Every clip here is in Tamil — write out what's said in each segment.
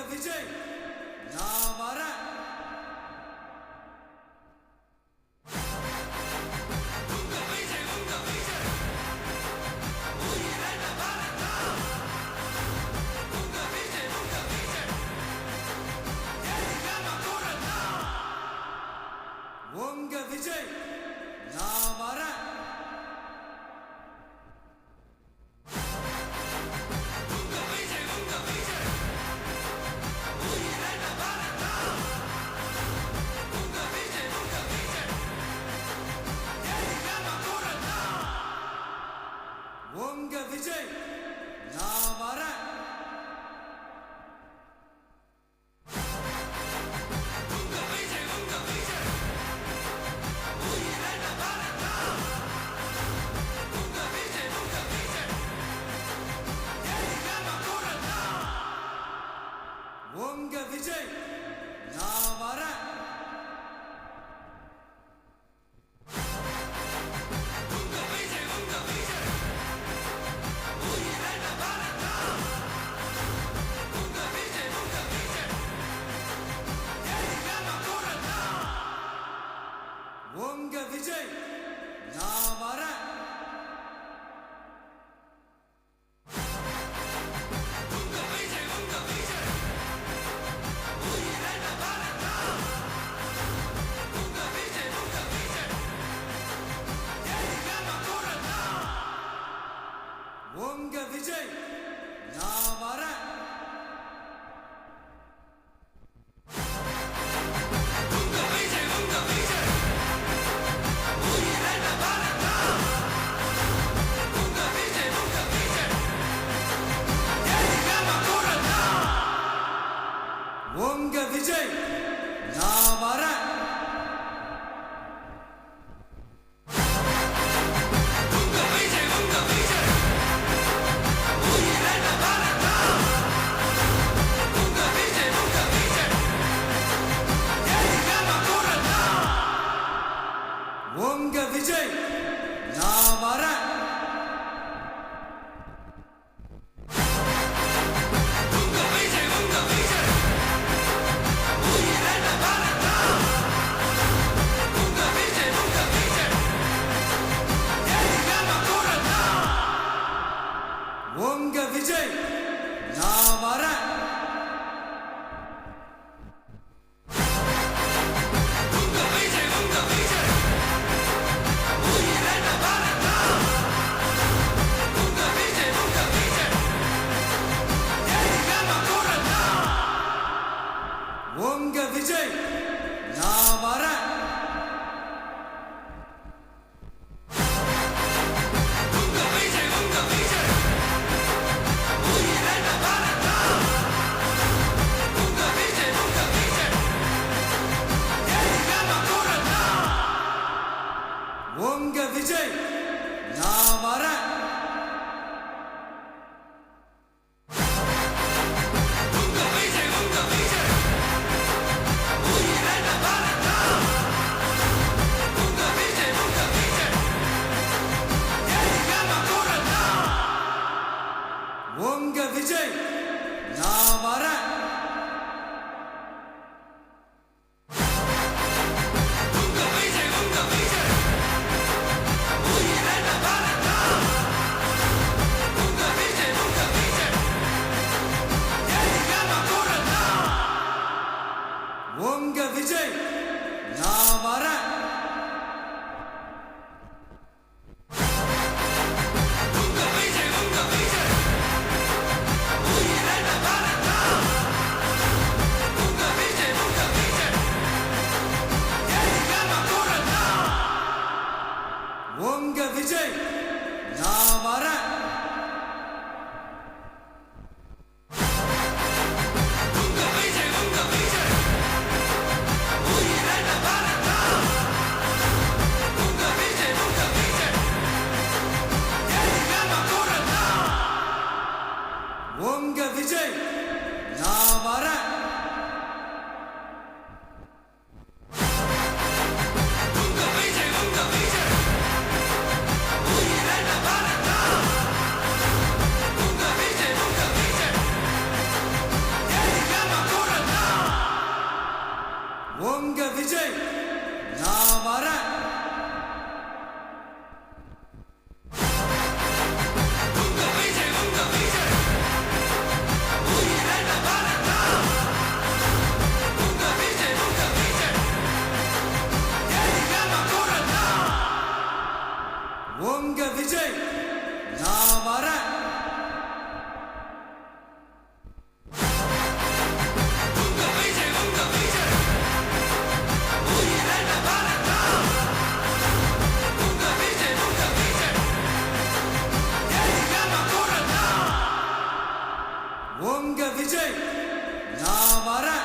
விஜய் நான் வரேன். உங்க விஜய் நான் வரேன். உங்க விஜய் நான் வரேன். உங்க விஜய் நான் வரேன். உங்க விஜய் நான் வரேன். உங்க விஜய் நான் வரேன். உங்க விஜய் நான் வரேன். உங்க விஜய் நான் வரேன். உங்க விஜய் நான் வரேன். உங்க விஜய் நான் வரேன். உங்க விஜய் நான் வரேன். விஜய் நான் வரேன். உங்க விஜய் நான் வரேன். உங்க விஜய் நான் வரேன்.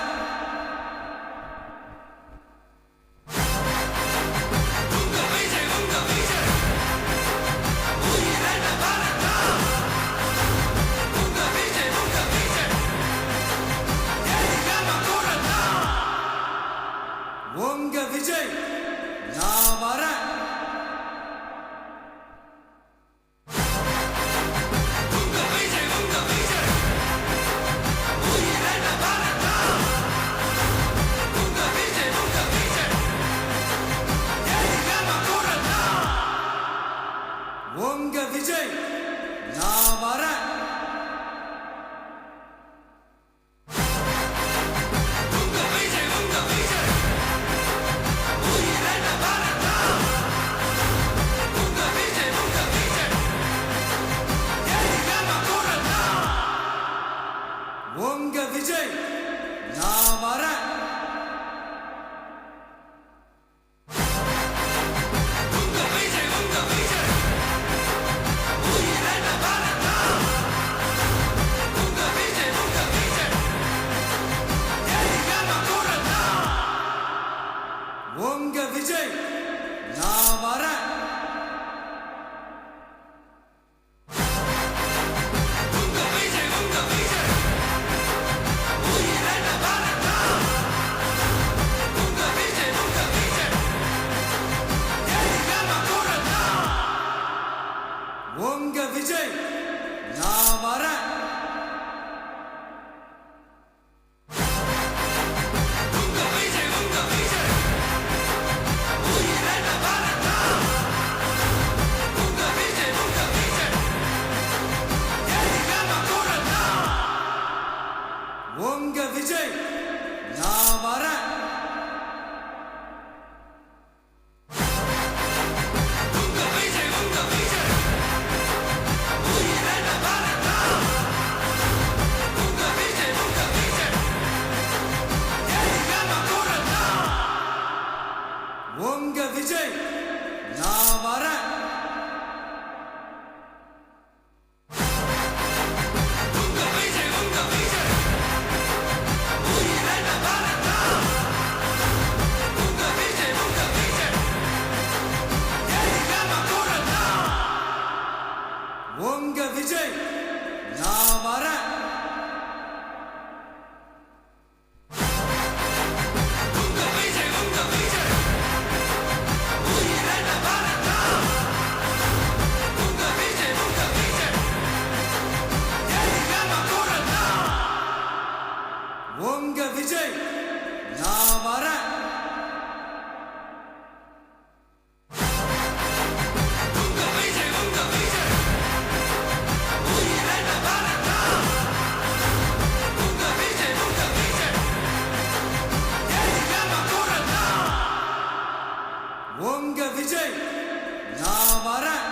உங்க விஜய் நான் வரேன். உங்க விஜய் நான் வரேன். உங்க விஜய் நான் வரேன். உங்க விஜய் நான் வரேன். உங்க விஜய் நான் வரேன். உங்க விஜய் நான் வரேன். உங்க விஜய் நான் வரேன். உங்க விஜய் நான் வரேன். உங்க விஜய் நான் வரேன். உங்க விஜய் நான் வரேன்.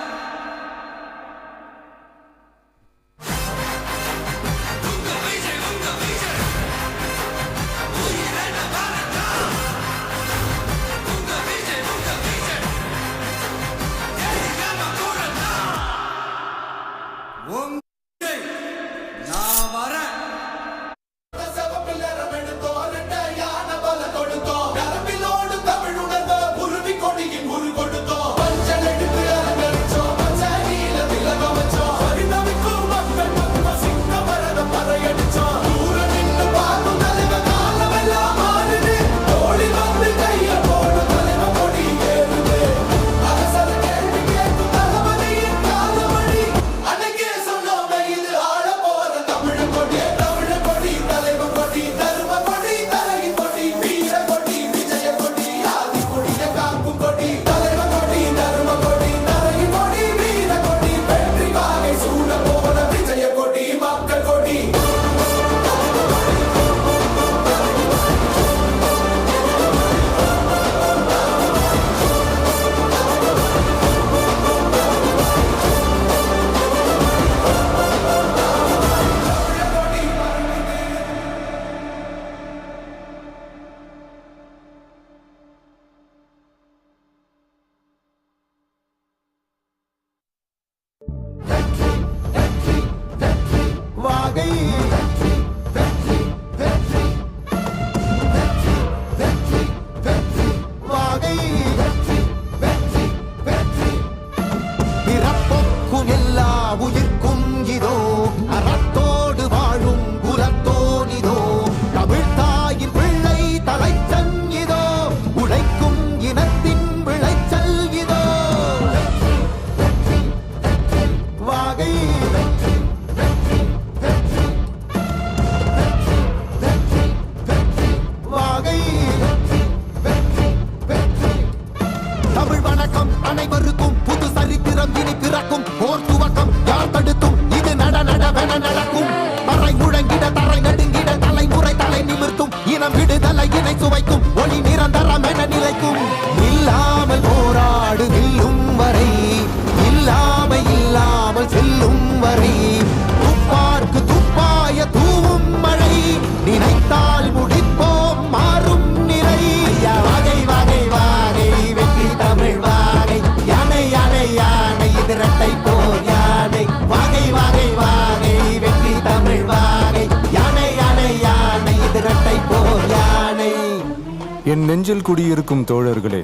என் நெஞ்சில் குடியிருக்கும் தோழர்களே,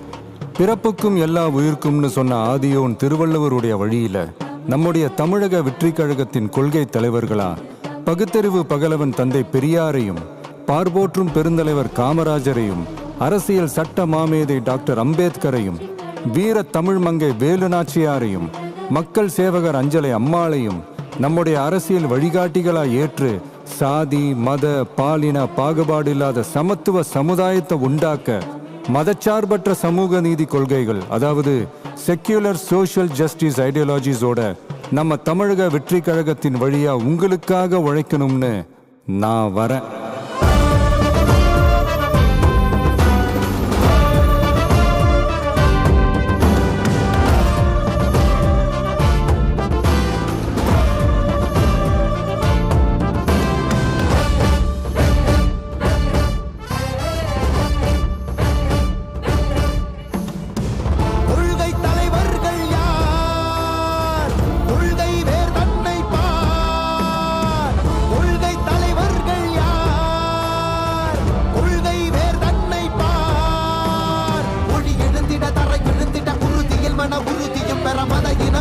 பிறப்புக்கும் எல்லா உயிர்க்கும்னு சொன்ன ஆதியோன் திருவள்ளுவருடைய வழியில நம்முடைய தமிழக வெற்றிக் கழகத்தின் கொள்கை தலைவர்களா பகுத்தறிவு பகலவன் தந்தை பெரியாரையும், பார்போற்றும் பெருந்தலைவர் காமராஜரையும், அரசியல் சட்ட மாமேதை டாக்டர் அம்பேத்கரையும், வீர தமிழ் மங்கை வேலு நாச்சியாரையும், மக்கள் சேவகர் அஞ்சலை அம்மாளையும் நம்முடைய அரசியல் வழிகாட்டிகளாய் ஏற்று சாதி மத பாலின பாகுபாடு இல்லாத சமத்துவ சமுதாயத்தை உண்டாக்க மதச்சார்பற்ற சமூக நீதி கொள்கைகள், அதாவது செக்யூலர் சோஷியல் ஜஸ்டிஸ் ஐடியாலஜிஸோட நம்ம தமிழக வெற்றி கழகத்தின் வழியா உங்களுக்காக உழைக்கணும்னு நான் வரேன்.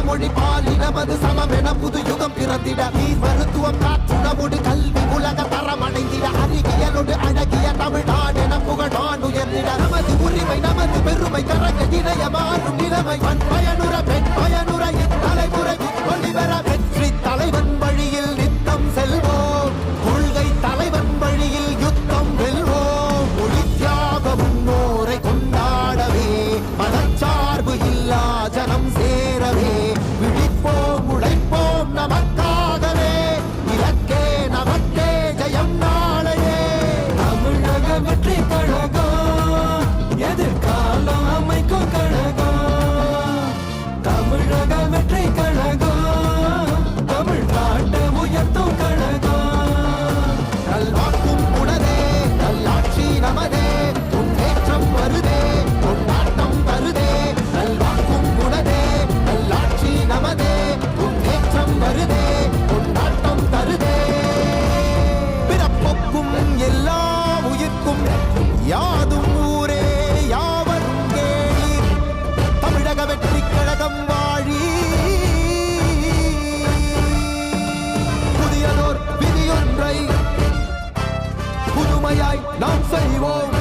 மொழி பாலினமது சமமென புது யுகம் பிறந்திட நீர் மருத்துவம் காற்றுணவோடு கல்வி உலக தரமடைந்திட அறிவியலோடு அழகிய தமிழ்நாடு என புகழான் உயர்ந்திட நமது உரிமை நமது பெருமை தரங்க இணைய மாறும் நிலைமை பயனுற பெண் பயனுற இத்தலைமுறை ஒளிவர வெற்றி தலைவன் வழியில் நித்தம் செல்வோம், கொள்கை தலைவன் வழியில் யுத்தம் வெல்வோம், மொழி தியாக முன்னோரை கொண்டாடவே மதச்சார்பு இல்லா ஜனம் சேரவே விழிப்போம் உழைப்போம் நமக்காகவே இலக்கே நமக்கே ஜெயம் நாளையே. தமிழக வெற்றி கழகம் எதிர்காலம் அமைக்கும் கழகம், தமிழக வெற்றி கழகம் தமிழ்நாட்டை உயர்த்தும் கழகம். நல்வாக்கும் உடனே நல்லாட்சி நமதே, முன்னேற்றம் வருதே கொண்டாட்டம் வருதே. நல்வாக்கும் உடனே நல்லாட்சி நமதே, முன்னேற்றம் வருதே கொண்டாட்டம் தருதே. பிறப்புக்கும் எல்லா உயிர்க்கும் யாதும் ஊரே யாவரும் கேளீர், தமிழக வெற்றி கழகம் வாழி. புதியதோர் விதியொன்றை புதுமையாய் நாம் செய்வோம்.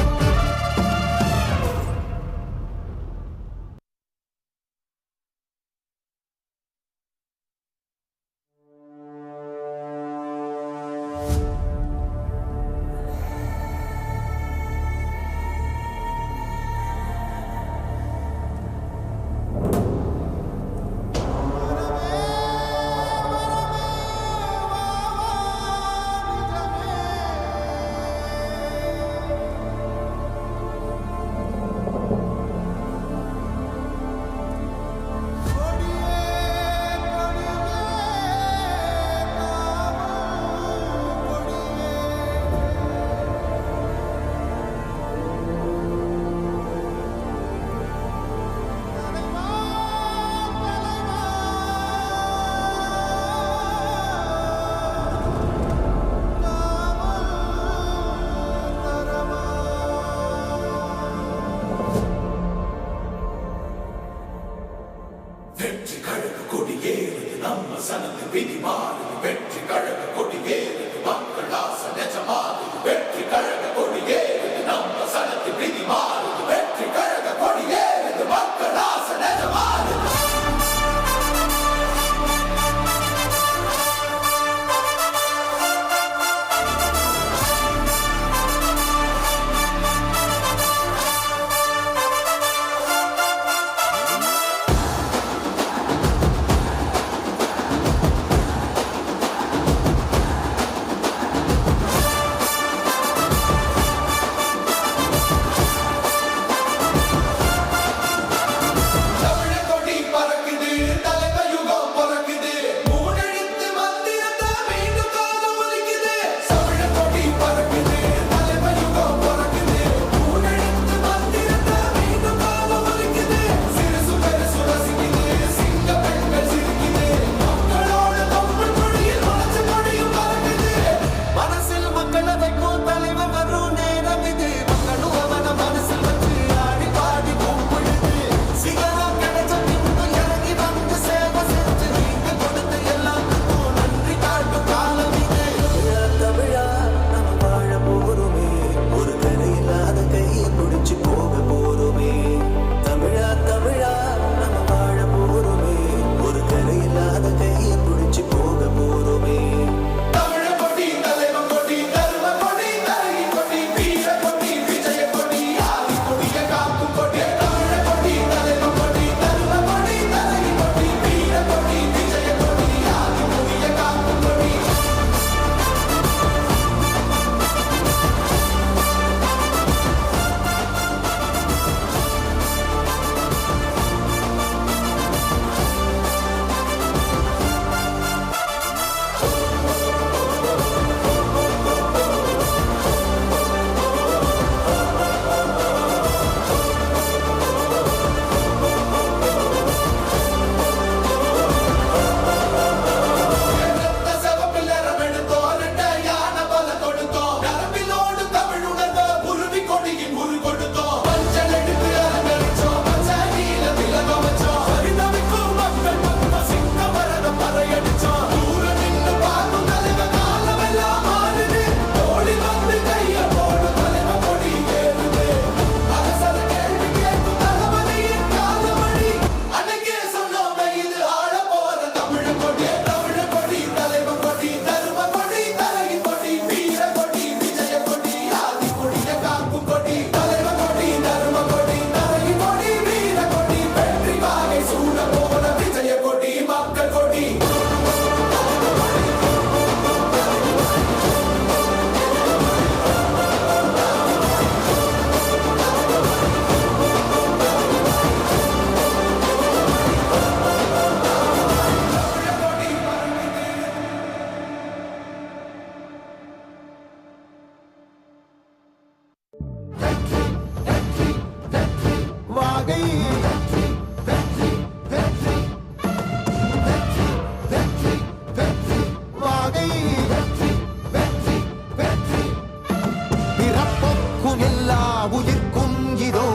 உயிர்க்கும் இதோ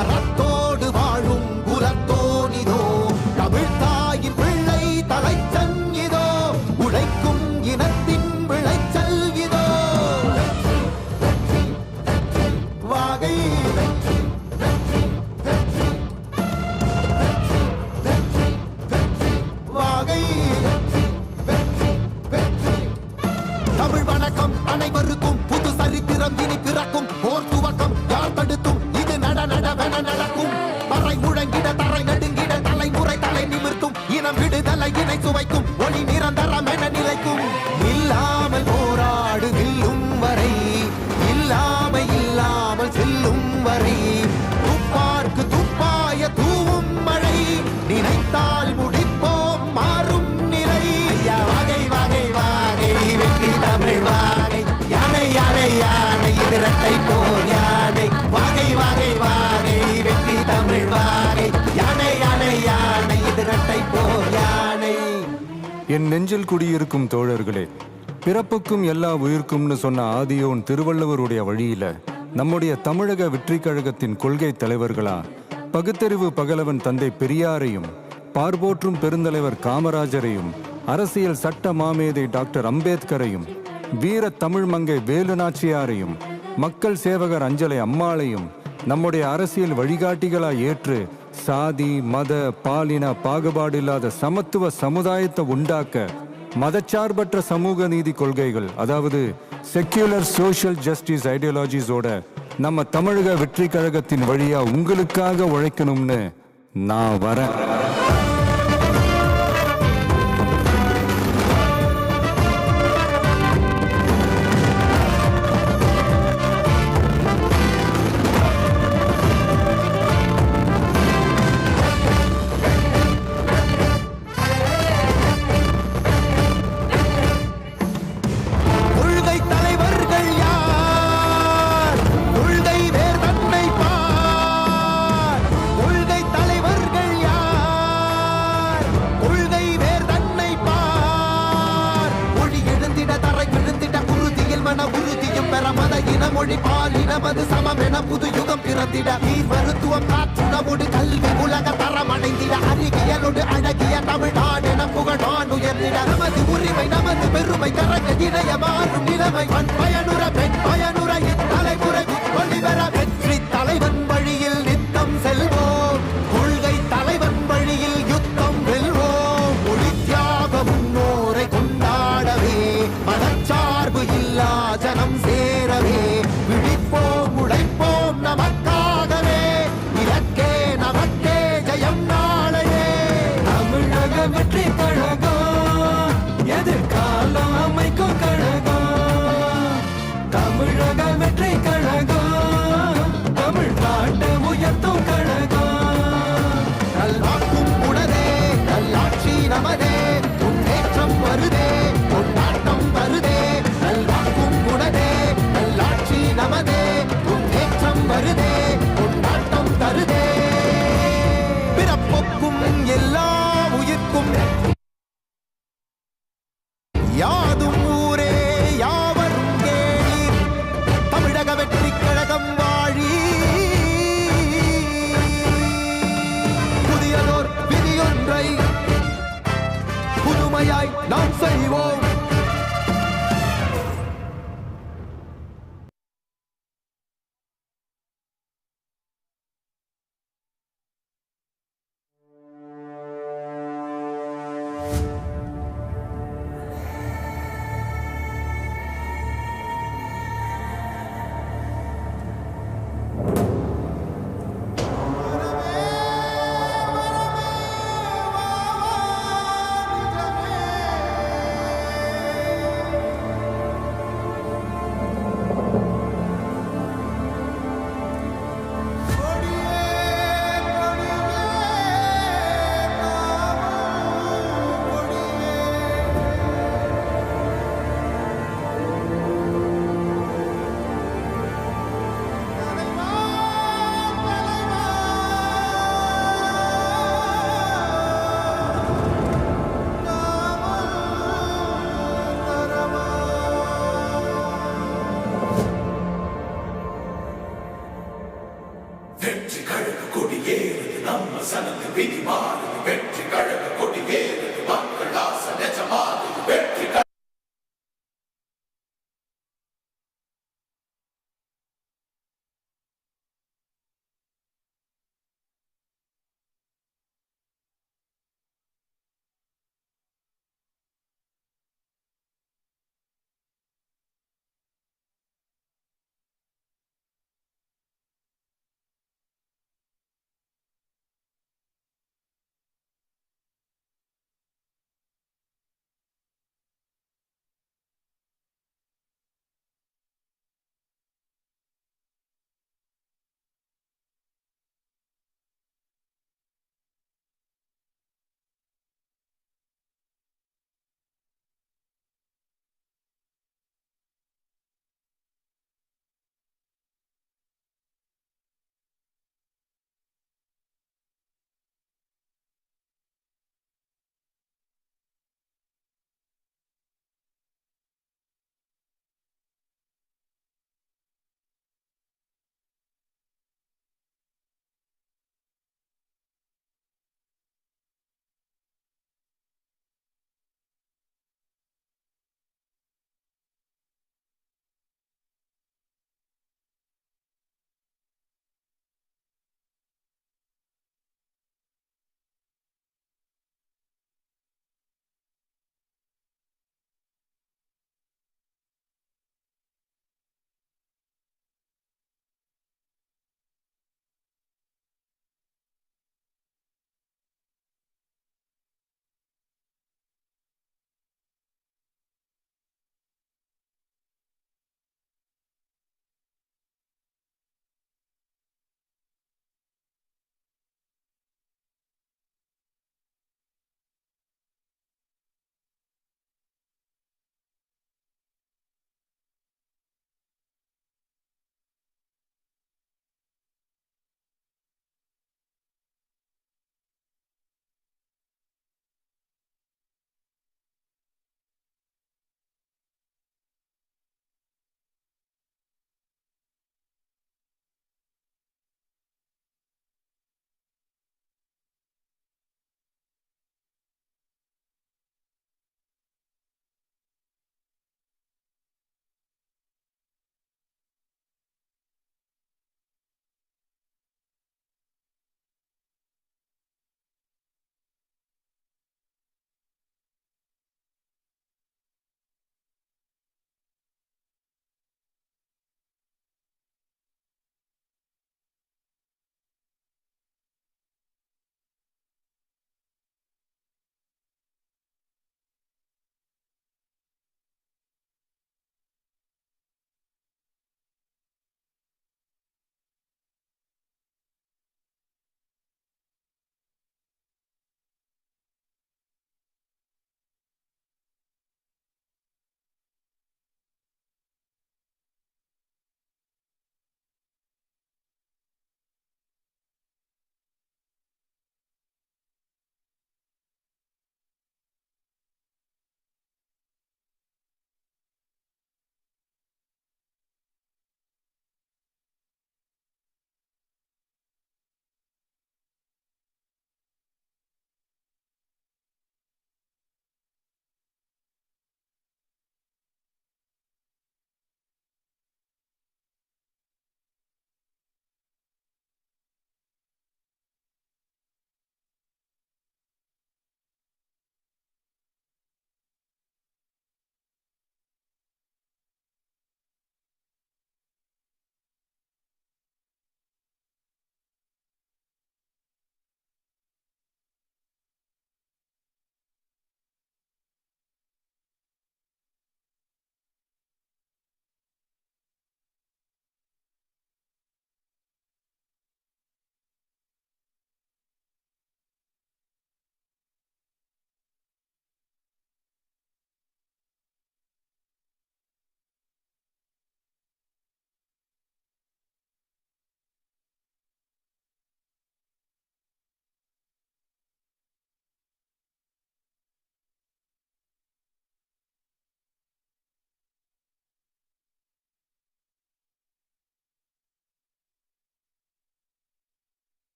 அறத்தோடு வாழும் குலத்தோனிதோ தமிழ் தாயின் பிள்ளை தலைச்சன் இதோ உழைக்கும் இனத்தின் விளைச்சல் இதோ வாகை வாகை தமிழ் வணக்கம் அனைவருக்கும் புது சரித்திரம் இனி பிறக்கும் போர் துவக்கம் யார் தடுத்தும் இது நடவென நடக்கும் பறை முழங்கிட தரை நடுங்கிட தலைமுறை தலை நிமிர்த்தும் இனம் விடுதலை இணை சுவைக்கும் ஒளி நிரந்தரம் என நிலைக்கும் இல்லாமல் போராடு வெல்லும் வரை இல்லாமல் செல்லும் வரை துப்பார்க்கு துப்பாய தூவும் மழை நினைத்தால் முடிப்போம் மாறும் நிலை வாகை வாகை வாகை வெற்றி தமிழ் வாகை யானை யானை யானை இது இரட்டை போர் யானை வாகை வாகை வாகை வெற்றி தமிழ் வாகை யானை யானை யானை இது இரட்டை போர் யானை. என் நெஞ்சில் குடியிருக்கும் தோழர்களே, பிறப்புக்கும் எல்லா உயிர்க்கும்னு சொன்ன ஆதியோன் திருவள்ளுவருடைய வழியில நம்முடைய தமிழக வெற்றிக் கழகத்தின் கொள்கை தலைவர்களா பகுத்தறிவு பகலவன் தந்தை பெரியாரையும், பார்போற்றும் பெருந்தலைவர் காமராஜரையும், அரசியல் சட்ட மாமேதை டாக்டர் அம்பேத்கரையும், வீர தமிழ் மங்கை வேலு நாச்சியாரையும், மக்கள் சேவகர் அஞ்சலை அம்மாளையும் நம்முடைய அரசியல் வழிகாட்டிகளாய் ஏற்று சாதி மத பாலின பாகுபாடு இல்லாத சமத்துவ சமுதாயத்தை உண்டாக்க மதச்சார்பற்ற சமூக நீதி கொள்கைகள், அதாவது செக்யூலர் சோஷியல் ஜஸ்டிஸ் ஐடியாலஜிஸோட நம்ம தமிழக வெற்றி கழகத்தின் வழியா உங்களுக்காக உழைக்கணும்னு நான் வரேன். கொள்கை தலைவர்கள் யார்? கொள்கை வேர் தன்னை பார். கொள்கை தலைவர்கள் யார்? கொள்கை வேர் தன்னை பார். ஒளி எழுந்திட தரை விழுந்திட குருதியில் மன உறுதியும் பெற மத இன மொழி பாலினமது சமம் என புது யுகம் பிறந்திட நீர் மருத்துவம் காற்றுணவோடு கல்வி உலக தரம் அடைந்திட அறிவியலோடு அழகிய தமிழ்நாடு என புகழான் உயர்ந்திட நமது உரிமை நமது பெருமை கரக இணைய மாறும் நிலைமை பண் பயனுற பெண் பயனுற இத்தலைமுறை ஒளிவர வெற்றி தலைவன் வழியில் நித்தம் செல்வோம் கொள்கை தலைவன் வழியில் யுத்தம் வெல்வோம் ஒளி தியாக முன்னோரை கொண்டாடவே மதச்சார்பு இல்லா ஜனம் சேரவே விழிப்போம் உழைப்போம் நமக்காகவே இலக்கே நமக்கே ஜெயம் நாளையே தமிழக வெற்றி கழகம் எதிர்காலம் அமைக்கும் கழகம்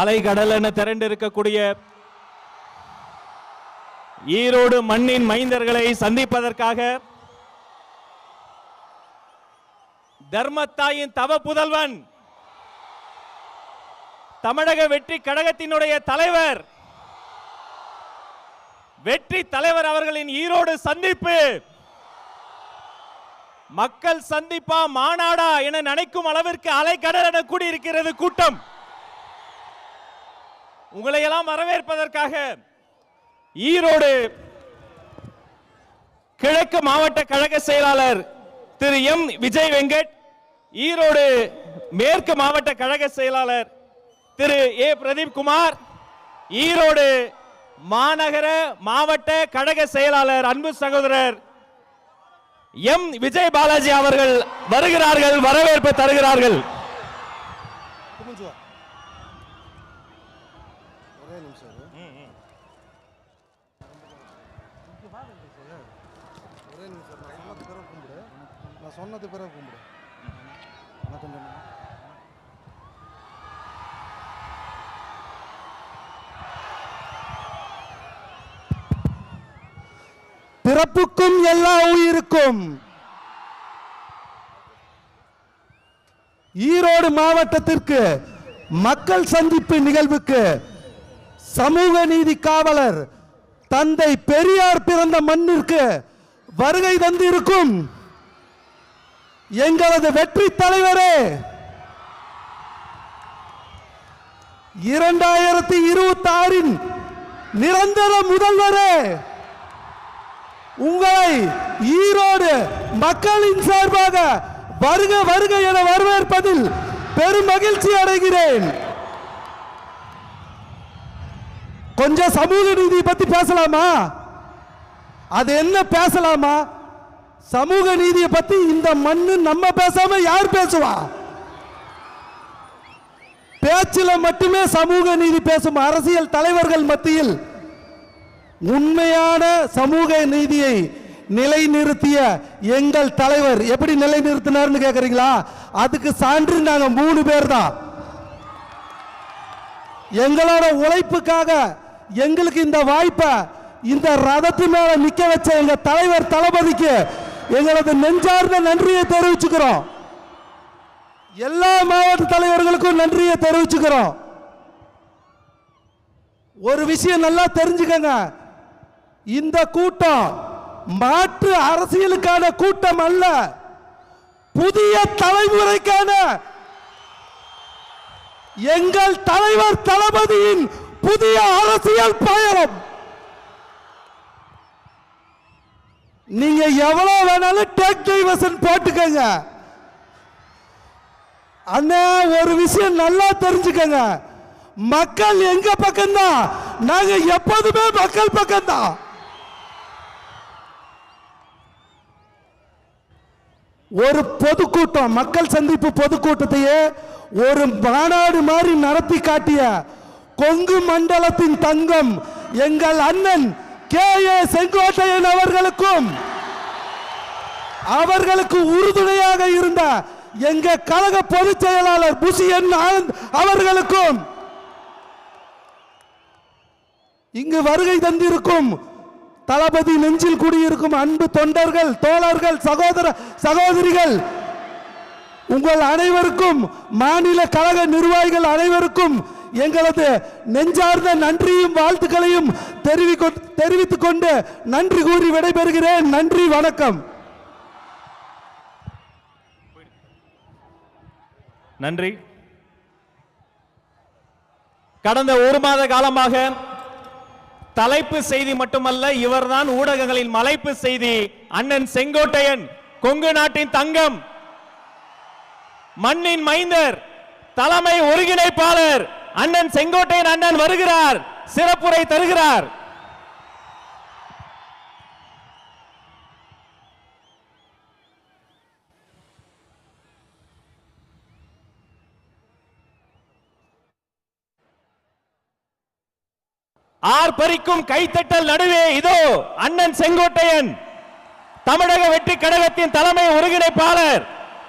அலைகடல் என திரண்டிருக்கக்கூடிய ஈரோடு மண்ணின் மைந்தர்களை சந்திப்பதற்காக தர்மத்தாயின் தவ புதல்வன் தமிழக வெற்றி கழகத்தினுடைய தலைவர் வெற்றி தலைவர் அவர்களின் ஈரோடு சந்திப்பு மக்கள் சந்திப்பா மாநாடா என நினைக்கும் அளவிற்கு அலைக்கடல் என கூடியிருக்கிறது கூட்டம். உங்களை எல்லாம் வரவேற்பதற்காக ஈரோடு கிழக்கு மாவட்ட கழக செயலாளர் திரு எம் விஜய் வெங்கட், ஈரோடு மேற்கு மாவட்ட கழக செயலாளர் திரு ஏ பிரதீப் குமார், ஈரோடு மாநகர மாவட்ட கழக செயலாளர் அன்பு சகோதரர் எம் விஜய் பாலாஜி அவர்கள் வருகிறார்கள், வரவேற்பு தருகிறார்கள். சொன்னது பிறகு கும்பிடு. பிறப்புக்கும் எல்லா உயிருக்கும் ஈரோடு மாவட்டத்திற்கு மக்கள் சந்திப்பு நிகழ்வுக்கு சமூக நீதி காவலர் தந்தை பெரியார் பிறந்த மண்ணிற்கு வருகை தந்திருக்கும் எங்களது வெற்றி தலைவரே, 2026 நிரந்தர முதல்வரே, உங்களை ஈரோடு மக்களின் சார்பாக வருக வருக என வரவேற்பதில் பெரும் மகிழ்ச்சி அடைகிறேன். கொஞ்சம் சமூக நீதி பத்தி பேசலாமா? அது என்ன பேசலாமா? சமூக நீதியை பத்தி இந்த மண்ணு நம்ம பேசாம யார் பேசுவா? பேச்சில மட்டுமே சமூக நீதி பேசும் அரசியல் தலைவர்கள் மத்தியில் உண்மையான சமூக நீதியை நிலைநிறுத்திய எங்கள் தலைவர் எப்படி நிலைநிறுத்தினார்னு கேக்குறீங்களா? அதுக்கு சான்று நாங்க 3 பேர் தான். எங்களோட உழைப்புக்காக எங்களுக்கு இந்த வாய்ப்பை இந்த ரதத்து மேல நிக்க வச்ச எங்க தலைவர் தளபதிக்கு எங்களது நெஞ்சார்ந்த நன்றியை தெரிவிச்சுக்கிறோம். எல்லா மாவட்ட தலைவர்களுக்கும் நன்றியை தெரிவிச்சுக்கிறோம். ஒரு விஷயம் நல்லா தெரிஞ்சுக்கங்க, இந்த கூட்டம் மாற்று அரசியலுக்கான கூட்டம் அல்ல, புதிய தலைமுறைக்கான எங்கள் தலைவர் தளபதியின் புதிய அரசியல் பயணம். நீங்க எவ்வளவு வேணாலும் டேக் டைவர்ஷன் போட்டுக்கங்க. அண்ணா ஒரு விஷயம் நல்லா தெரிஞ்சுக்கங்க, மக்கள் எங்க பக்கம்தான், நாங்க எப்போதுமே மக்கள் பக்கம்தான். ஒரு பொதுக்கூட்டம், மக்கள் சந்திப்பு பொதுக்கூட்டத்தையே ஒரு மாநாடு மாதிரி நடத்தி காட்டிய கொங்கு மண்டலத்தின் தங்கம் எங்கள் அண்ணன் கே.ஏ. செங்கோட்டையன் அவர்களுக்கும் அவர்களுக்கு உறுதுணையாக இருந்த எங்க கழக பொதுச் செயலாளர் புஷியன் ஆனந்த் அவர்களுக்கும் இங்கு வருகை தந்திருக்கும் தளபதி நெஞ்சில் குடியிருக்கும் அன்பு தொண்டர்கள், தோழர்கள், சகோதர சகோதரிகள் உங்கள் அனைவருக்கும், மாநில கழக நிர்வாகிகள் அனைவருக்கும் எங்களது நெஞ்சார்ந்த நன்றியும் வாழ்த்துக்களையும் தெரிவித்துக் கொண்டு நன்றி கூறி விடைபெறுகிறேன். நன்றி, வணக்கம். நன்றி. கடந்த 1 மாத காலமாக தலைப்பு செய்தி மட்டுமல்ல, இவர்தான் ஊடகங்களின் மலைப்பு செய்தி. அண்ணன் செங்கோட்டையன், கொங்கு நாட்டின் தங்கம், மண்ணின் மைந்தர், தலைமை ஒருங்கிணைப்பாளர் அண்ணன் செங்கோட்டையன் அண்ணன் வருகிறார், சிறப்புரை தருகிறார். ஆர்ப்பரிக்கும் கைத்தட்டல் நடுவே இதோ அண்ணன் செங்கோட்டையன், தமிழக வெற்றி கழகத்தின் தலைமை ஒருங்கிணைப்பாளர்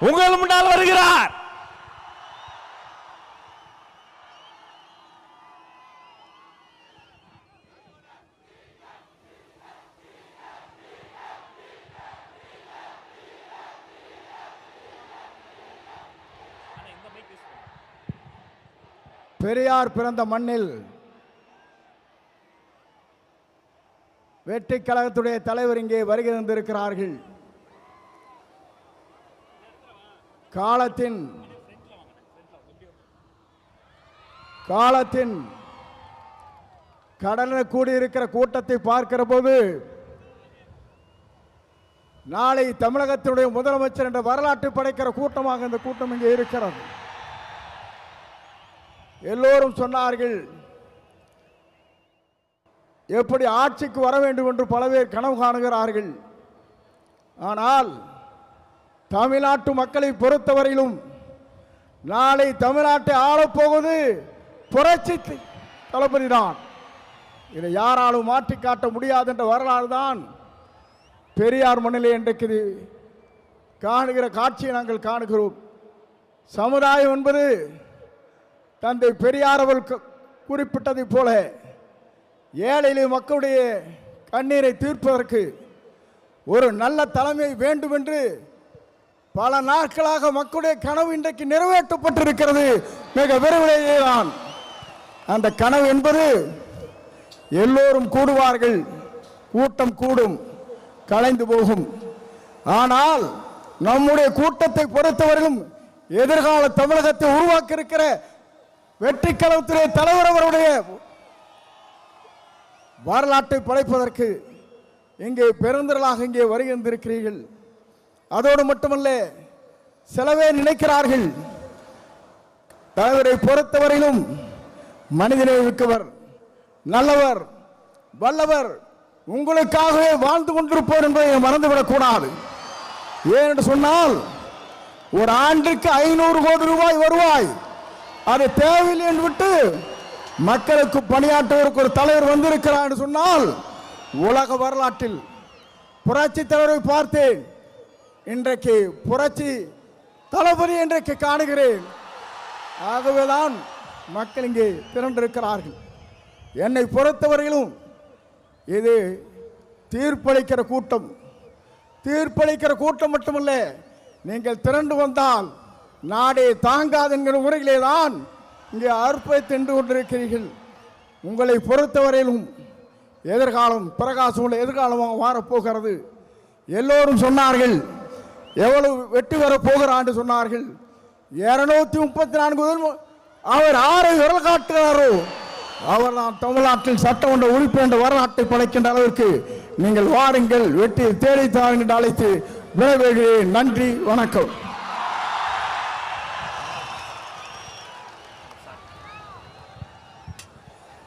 உங்கள் முன்னால் வருகிறார். பெரியார் பிறந்த மண்ணில் வெற்றி கழகத்துடைய தலைவர் இங்கே வருகை தந்திருக்கிறார்கள். காலத்தின் கடன கூடியிருக்கிற கூட்டத்தை பார்க்கிற போது நாளை தமிழகத்தினுடைய முதலமைச்சர் என்ற வரலாற்று படைக்கிற கூட்டமாக இந்த கூட்டம் இங்கே இருக்கிறது. எல்லோரும் சொன்னார்கள், எப்படி ஆட்சிக்கு வர வேண்டும் என்று பல பேர் கனவு காணுகிறார்கள். ஆனால் தமிழ்நாட்டு மக்களை பொறுத்தவரையிலும் நாளை தமிழ்நாட்டை ஆளப்போவது புரட்சி தளபதி தான். இதை யாராலும் மாற்றி காட்ட முடியாது என்ற வரலாறு தான் பெரியார் மண்ணிலே இன்றைக்கு காணுகிற காட்சியை நாங்கள் காணுகிறோம். சமுதாயம் என்பது தந்தை பெரியார் அவர்கள் குறிப்பிட்டதைப் போல ஏழை மக்களுடைய கண்ணீரை தீர்ப்பதற்கு ஒரு நல்ல தலைமை வேண்டும் என்று பல நாட்களாக மக்களுடைய கனவு இன்றைக்கு நிறைவேற்றப்பட்டிருக்கிறது. மிக விரைவிலேயே தான் அந்த கனவு என்பது எல்லோரும் கூடுவார்கள், கூட்டம் கூடும், கலைந்து போகும். ஆனால் நம்முடைய கூட்டத்தை பொறுத்தவரையிலும் எதிர்கால தமிழகத்தை உருவாக்க இருக்கிற வெற்றி கழகத்திலே தலைவர் அவருடைய வரலாற்றை படைப்பதற்கு இங்கே பெருந்திரளாக இங்கே வருகின்றிருக்கிறீர்கள். அதோடு மட்டுமல்ல, சிலவே நினைக்கிறார்கள் தலைவரை பொறுத்தவரையிலும் மனிதனை மிக்கவர், நல்லவர், வல்லவர், உங்களுக்காகவே வாழ்ந்து கொண்டிருப்போர் என்பதை மறந்துவிடக் கூடாது. ஏனென்று சொன்னால் ஒரு ஆண்டுக்கு 500 கோடி ரூபாய் வருவாய் அது தேவையில்லை என்று விட்டு மக்களுக்கு பணியாற்றுவதற்கு ஒரு தலைவர் வந்திருக்கிறார் என்று சொன்னால் உலக வரலாற்றில் புரட்சி தலைவரை பார்த்தேன், இன்றைக்கு புரட்சி தளபதி இன்றைக்கு காணுகிறேன். ஆகவேதான் மக்கள் இங்கே திரண்டிருக்கிறார்கள். என்னை பொறுத்தவரையிலும் இது தீர்ப்பளிக்கிற கூட்டம். தீர்ப்பளிக்கிற கூட்டம் மட்டுமல்ல, நீங்கள் திரண்டு வந்தால் நாடே தாங்காது என்கிற முறையிலே தான் இங்கே அற்புதத்தை தின்று கொண்டிருக்கிறீர்கள். உங்களை பொறுத்தவரையிலும் எதிர்காலம் பிரகாசம் உள்ள எதிர்காலமாக மாறப்போகிறது. எல்லோரும் சொன்னார்கள், எவ்வளவு வெற்றி வரப் போகிறான் சொன்னார்கள். 234 அவர் ஆரை விரல் காட்டுகிறாரோ அவர் தான் தமிழ்நாட்டில் சட்டமன்ற உறுப்பினர் என்ற வரலாற்றை படைக்கின்ற அளவிற்கு நீங்கள் வாருங்கள், வெற்றியை தேடித்தாருங்கள் என்று அழைத்து விடைபெறுகிறேன். நன்றி, வணக்கம்.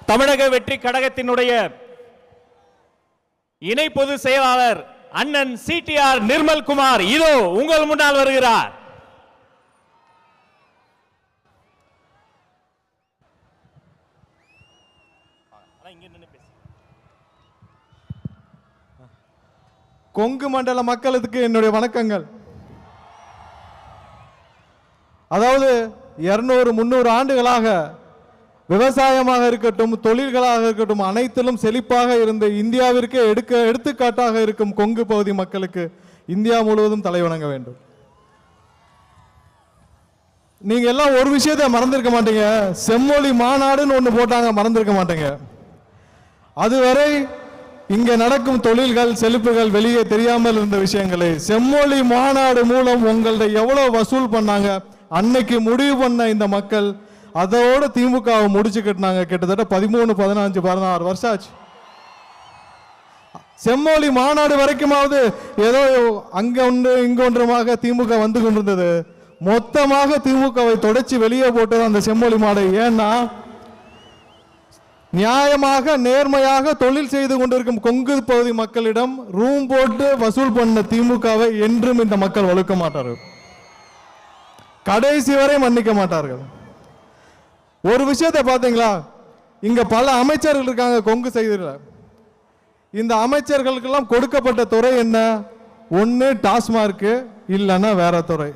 தமிழக வெற்றி கழகத்தினுடைய இணை பொதுச் செயலாளர் அண்ணன் CTR நிர்மல்குமார் இதோ உங்கள் முன்னால் வருகிறார். கொங்கு மண்டல மக்களுக்கு என்னுடைய வணக்கங்கள். அதாவது 200-300 ஆண்டுகளாக விவசாயமாக இருக்கட்டும், தொழில்களாக இருக்கட்டும், அனைத்திலும் செழிப்பாக இருந்த இந்தியாவிற்கு எடுத்துக்காட்டாக இருக்கும் கொங்கு பகுதி மக்களுக்கு இந்தியா முழுவதும் தலைவணங்க வேண்டும். நீங்க எல்லாம் ஒரு விஷயத்தை மறந்திருக்க மாட்டீங்க, செம்மொழி மாநாடுன்னு ஒன்று போட்டாங்க, மறந்திருக்க மாட்டீங்க. அதுவரை இங்க நடக்கும் தொழில்கள் செழிப்புகள் வெளியே தெரியாமல் இருந்த விஷயங்களை செம்மொழி மாநாடு மூலம் உங்கள்ட்ட எவ்வளவு வசூல் பண்ணாங்க, அன்னைக்கு முடிவு பண்ண இந்த மக்கள் அதோட திமுகவை முடிச்சு கட்டினாங்க. கிட்டத்தட்ட 13, 15, 16 வருஷம் ஆச்சு. செம்மொழி மாநாடு வரைக்குமாவது ஏதோ அங்க ஒன்று இங்க ஒன்றுமாக திமுக வந்து கொண்டிருந்தது. மொத்தமாக திமுகவை தொடச்சி வெளியே போட்டது அந்த செம்மொழி மாநாடு. ஏன்னா நியாயமாக நேர்மையாக தொழில் செய்து கொண்டிருக்கும் கொங்கு பகுதி மக்களிடம் ரூம் போட்டு வசூல் பண்ண திமுகவை என்றும் இந்த மக்கள் வலுக்க மாட்டார்கள், கடைசி வரை மன்னிக்க மாட்டார்கள். ஒரு விஷயத்தை பார்த்தீங்களா, இங்க பல அமைச்சர்கள் இருக்காங்க கொங்கு செய்தியில். இந்த அமைச்சர்களுக்கெல்லாம் கொடுக்கப்பட்ட துறை என்ன? ஒன்று டாஸ்மார்க், இல்லைன்னா வேற துறை.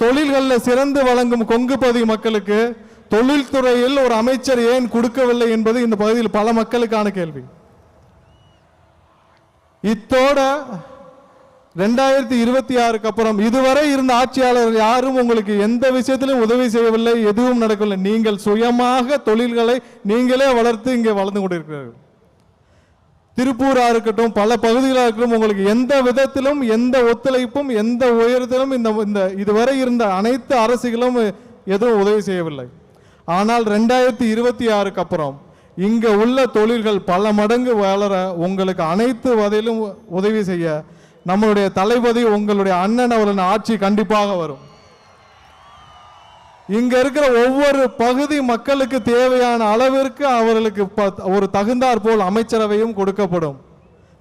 தொழில்களில் சிறந்து வழங்கும் கொங்கு பகுதி மக்களுக்கு தொழில்துறையில் ஒரு அமைச்சர் ஏன் கொடுக்கவில்லை என்பது இந்த பகுதியில் பல மக்களுக்கான கேள்வி. இத்தோட 2026க்கு அப்புறம் இதுவரை இருந்த ஆட்சியாளர்கள் யாரும் உங்களுக்கு எந்த விஷயத்திலும் உதவி செய்யவில்லை, எதுவும் நடக்கவில்லை. நீங்கள் சுயமாக தொழில்களை நீங்களே வளர்த்து இங்கே வளர்ந்து கொண்டிருக்கிறீர்கள். திருப்பூரா இருக்கட்டும், பல பகுதிகளாக இருக்கட்டும், உங்களுக்கு எந்த விதத்திலும் எந்த ஒத்துழைப்பும் எந்த உயரத்திலும் இந்த இதுவரை இருந்த அனைத்து அரசுகளும் எதுவும் உதவி செய்யவில்லை. ஆனால் 2026க்கு அப்புறம் இங்க உள்ள தொழில்கள் பல மடங்கு வளர உங்களுக்கு அனைத்து வகையிலும் உதவி செய்ய நம்மளுடைய தளபதி உங்களுடைய அண்ணன் அவர்களின் ஆட்சி கண்டிப்பாக வரும். இங்க இருக்கிற ஒவ்வொரு பகுதி மக்களுக்கு தேவையான அளவிற்கு அவர்களுக்கு ஒரு தகுந்தாற் போல் அமைச்சரவையும் கொடுக்கப்படும்.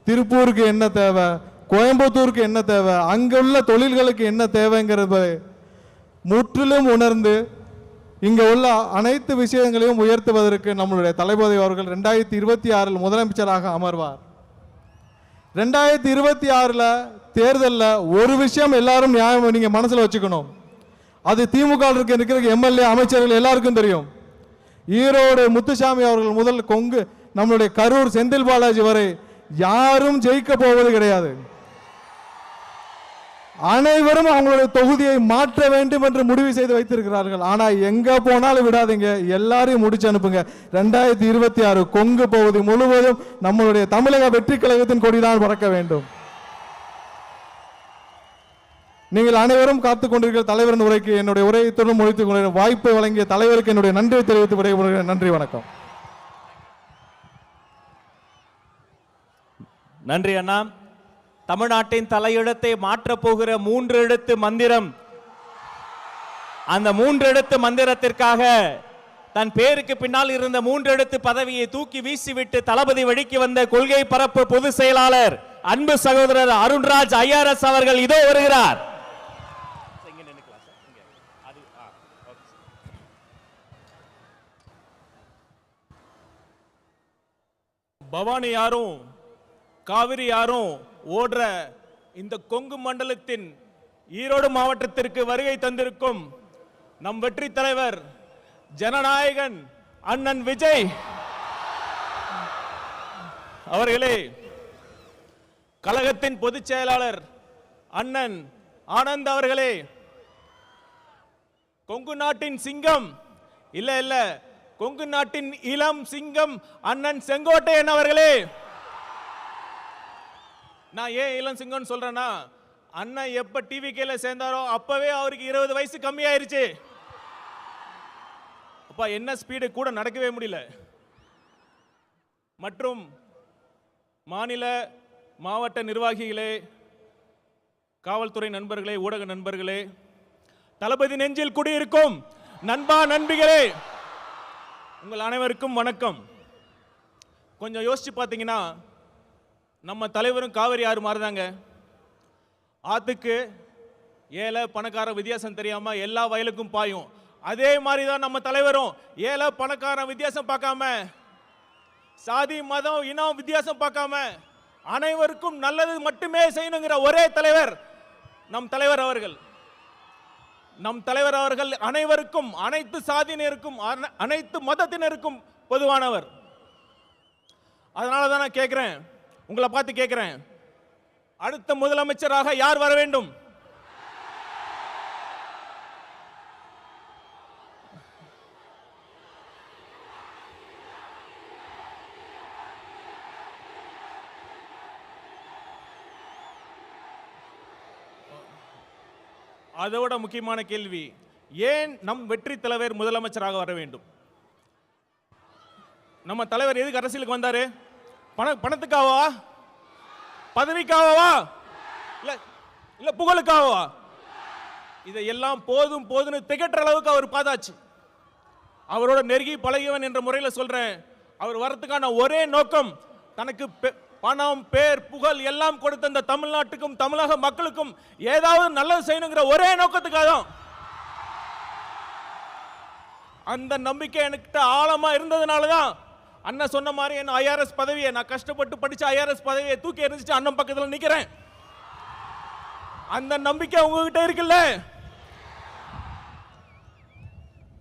திருப்பூருக்கு என்ன தேவை, கோயம்புத்தூருக்கு என்ன தேவை, அங்குள்ள தொழில்களுக்கு என்ன தேவைங்கிறத முற்றிலும் உணர்ந்து இங்க உள்ள அனைத்து விஷயங்களையும் உயர்த்துவதற்கு நம்மளுடைய தளபதி அவர்கள் 2026 முதலமைச்சராக அமர்வார். 2026 தேர்தலில் ஒரு விஷயம் எல்லாரும் நியாயம் நீங்க மனசுல வச்சுக்கணும். அது திமுக இருக்கிற எம்எல்ஏ அமைச்சர்கள் எல்லாருக்கும் தெரியும். ஈரோடு முத்துசாமி அவர்கள் முதல் கொங்கு நம்மளுடைய கரூர் செந்தில் பாலாஜி வரை யாரும் ஜெயிக்க போவது கிடையாது. அனைவரும் அவங்களுடைய தொகுதியை மாற்ற வேண்டும் என்று முடிவு செய்து வைத்திருக்கிறார்கள். ஆனா எங்க போனாலும் விடாதீங்க, எல்லாரையும் முடிச்சு அனுப்புங்க. 2026 கொங்கு பகுதி முழுவதும் நம்மளுடைய தமிழக வெற்றி கழகத்தின் கொடிதான் பறக்க வேண்டும். நீங்கள் அனைவரும் காத்துக் கொண்டிருக்கிற தலைவரின் உரைக்கு என்னுடைய உரையை தொடர்ந்து முடித்துக் கொள்ள வாய்ப்பை வழங்கிய தலைவருக்கு என்னுடைய நன்றியை தெரிவித்து விடைபெறுகிறேன். நன்றி, வணக்கம். நன்றி அண்ணா. தமிழ்நாட்டின் தலையெழுத்தை மாற்றப் போகிற 3 எழுத்து மந்திரம், அந்த 3 எழுத்து மந்திரத்திற்காக தன் பேருக்கு பின்னால் இருந்த 3 எழுத்து பதவியை தூக்கி வீசிவிட்டு தளபதி வழிக்கு வந்த கொள்கை பரப்பு பொதுச் செயலாளர் அன்பு சகோதரர் அருண்ராஜ் ஐஆர்எஸ் அவர்கள் இதோ வருகிறார். பவானி யாரும் காவிரி யாரும் ஓடுற இந்த கொங்கு மண்டலத்தின் ஈரோடு மாவட்டத்திற்கு வருகை தந்திருக்கும் நம் வெற்றி தலைவர் ஜனநாயகன் அண்ணன் விஜய் அவர்களே, கழகத்தின் பொதுச் செயலாளர் அண்ணன் ஆனந்த் அவர்களே, கொங்கு நாட்டின் சிங்கம் இல்ல கொங்கு நாட்டின் இளம் சிங்கம் அண்ணன் செங்கோட்டையன் அவர்களே. நான் ஏன் இளம் சிங்கம்னு சொல்றேன்னா, அண்ணன் எப்ப டிவிகேல சேர்ந்தாரோ அப்பவே அவருக்கு 20 வயசு கம்மியாயிருச்சு. அப்ப என்ன ஸ்பீடு கூட நடக்கவே முடியல. மற்றும் மாநில மாவட்ட நிர்வாகிகளே, காவல்துறை நண்பர்களே, ஊடக நண்பர்களே, தளபதி நெஞ்சில் குடியிருக்கும் நண்பா நண்பிகளே, உங்கள் அனைவருக்கும் வணக்கம். கொஞ்சம் யோசிச்சு பார்த்தீங்கன்னா, நம்ம தலைவரும் காவிரி ஆறு மாறுதாங்க. ஆத்துக்கு ஏழை பணக்கார வித்தியாசம் தெரியாம எல்லா வயலுக்கும் பாயும். அதே மாதிரி தான் நம்ம தலைவரும் ஏழை பணக்கார வித்தியாசம் பார்க்காம, சாதி மதம் இனம் வித்தியாசம் பார்க்காம அனைவருக்கும் நல்லது மட்டுமே செய்யணுங்கிற ஒரே தலைவர் நம் தலைவர் அவர்கள். நம் தலைவர் அவர்கள் அனைவருக்கும், அனைத்து சாதியினருக்கும், அனைத்து மதத்தினருக்கும் பொதுவானவர். அதனால தான் நான் கேட்கிறேன், உங்களை பார்த்து கேட்கிறேன், அடுத்த முதலமைச்சராக யார் வர வேண்டும்? அதோட முக்கியமான கேள்வி, ஏன் நம் வெற்றி தலைவர் முதலமைச்சராக வர வேண்டும்? நம்ம தலைவர் எதுக்கு அரசியலுக்கு வந்தாரு? பணத்துக்காகவா, பதவிக்காகவா, இல்ல புகழுக்காகவா? இதையெல்லாம் போதும் போதுன்னு திகற்ற அளவுக்கு அவர் பார்த்தாச்சு. அவரோட நெருங்கி பழகியவன் என்ற முறையில் சொல்றேன், அவர் வரத்துக்கான ஒரே நோக்கம் தனக்கு பணம், பேர், புகழ் எல்லாம் கொடுத்த இந்த தமிழ்நாட்டுக்கும் தமிழக மக்களுக்கும் ஏதாவது நல்லது செய்யணுங்கிற ஒரே நோக்கத்துக்காக தான். அந்த நம்பிக்கை என்கிட்ட ஆழமா இருந்ததுனால தான் அண்ணன் சொன்ன மாதிரி என்ன ஐஆர்எஸ் பதவியை, நான் கஷ்டப்பட்டு படிச்ச ஐஆர்எஸ் பதவியை தூக்கி எறிஞ்சிட்டு அண்ணன் பக்கத்தில் நிக்கிறேன். அந்த நம்பிக்கை உங்ககிட்ட இருக்குல்ல,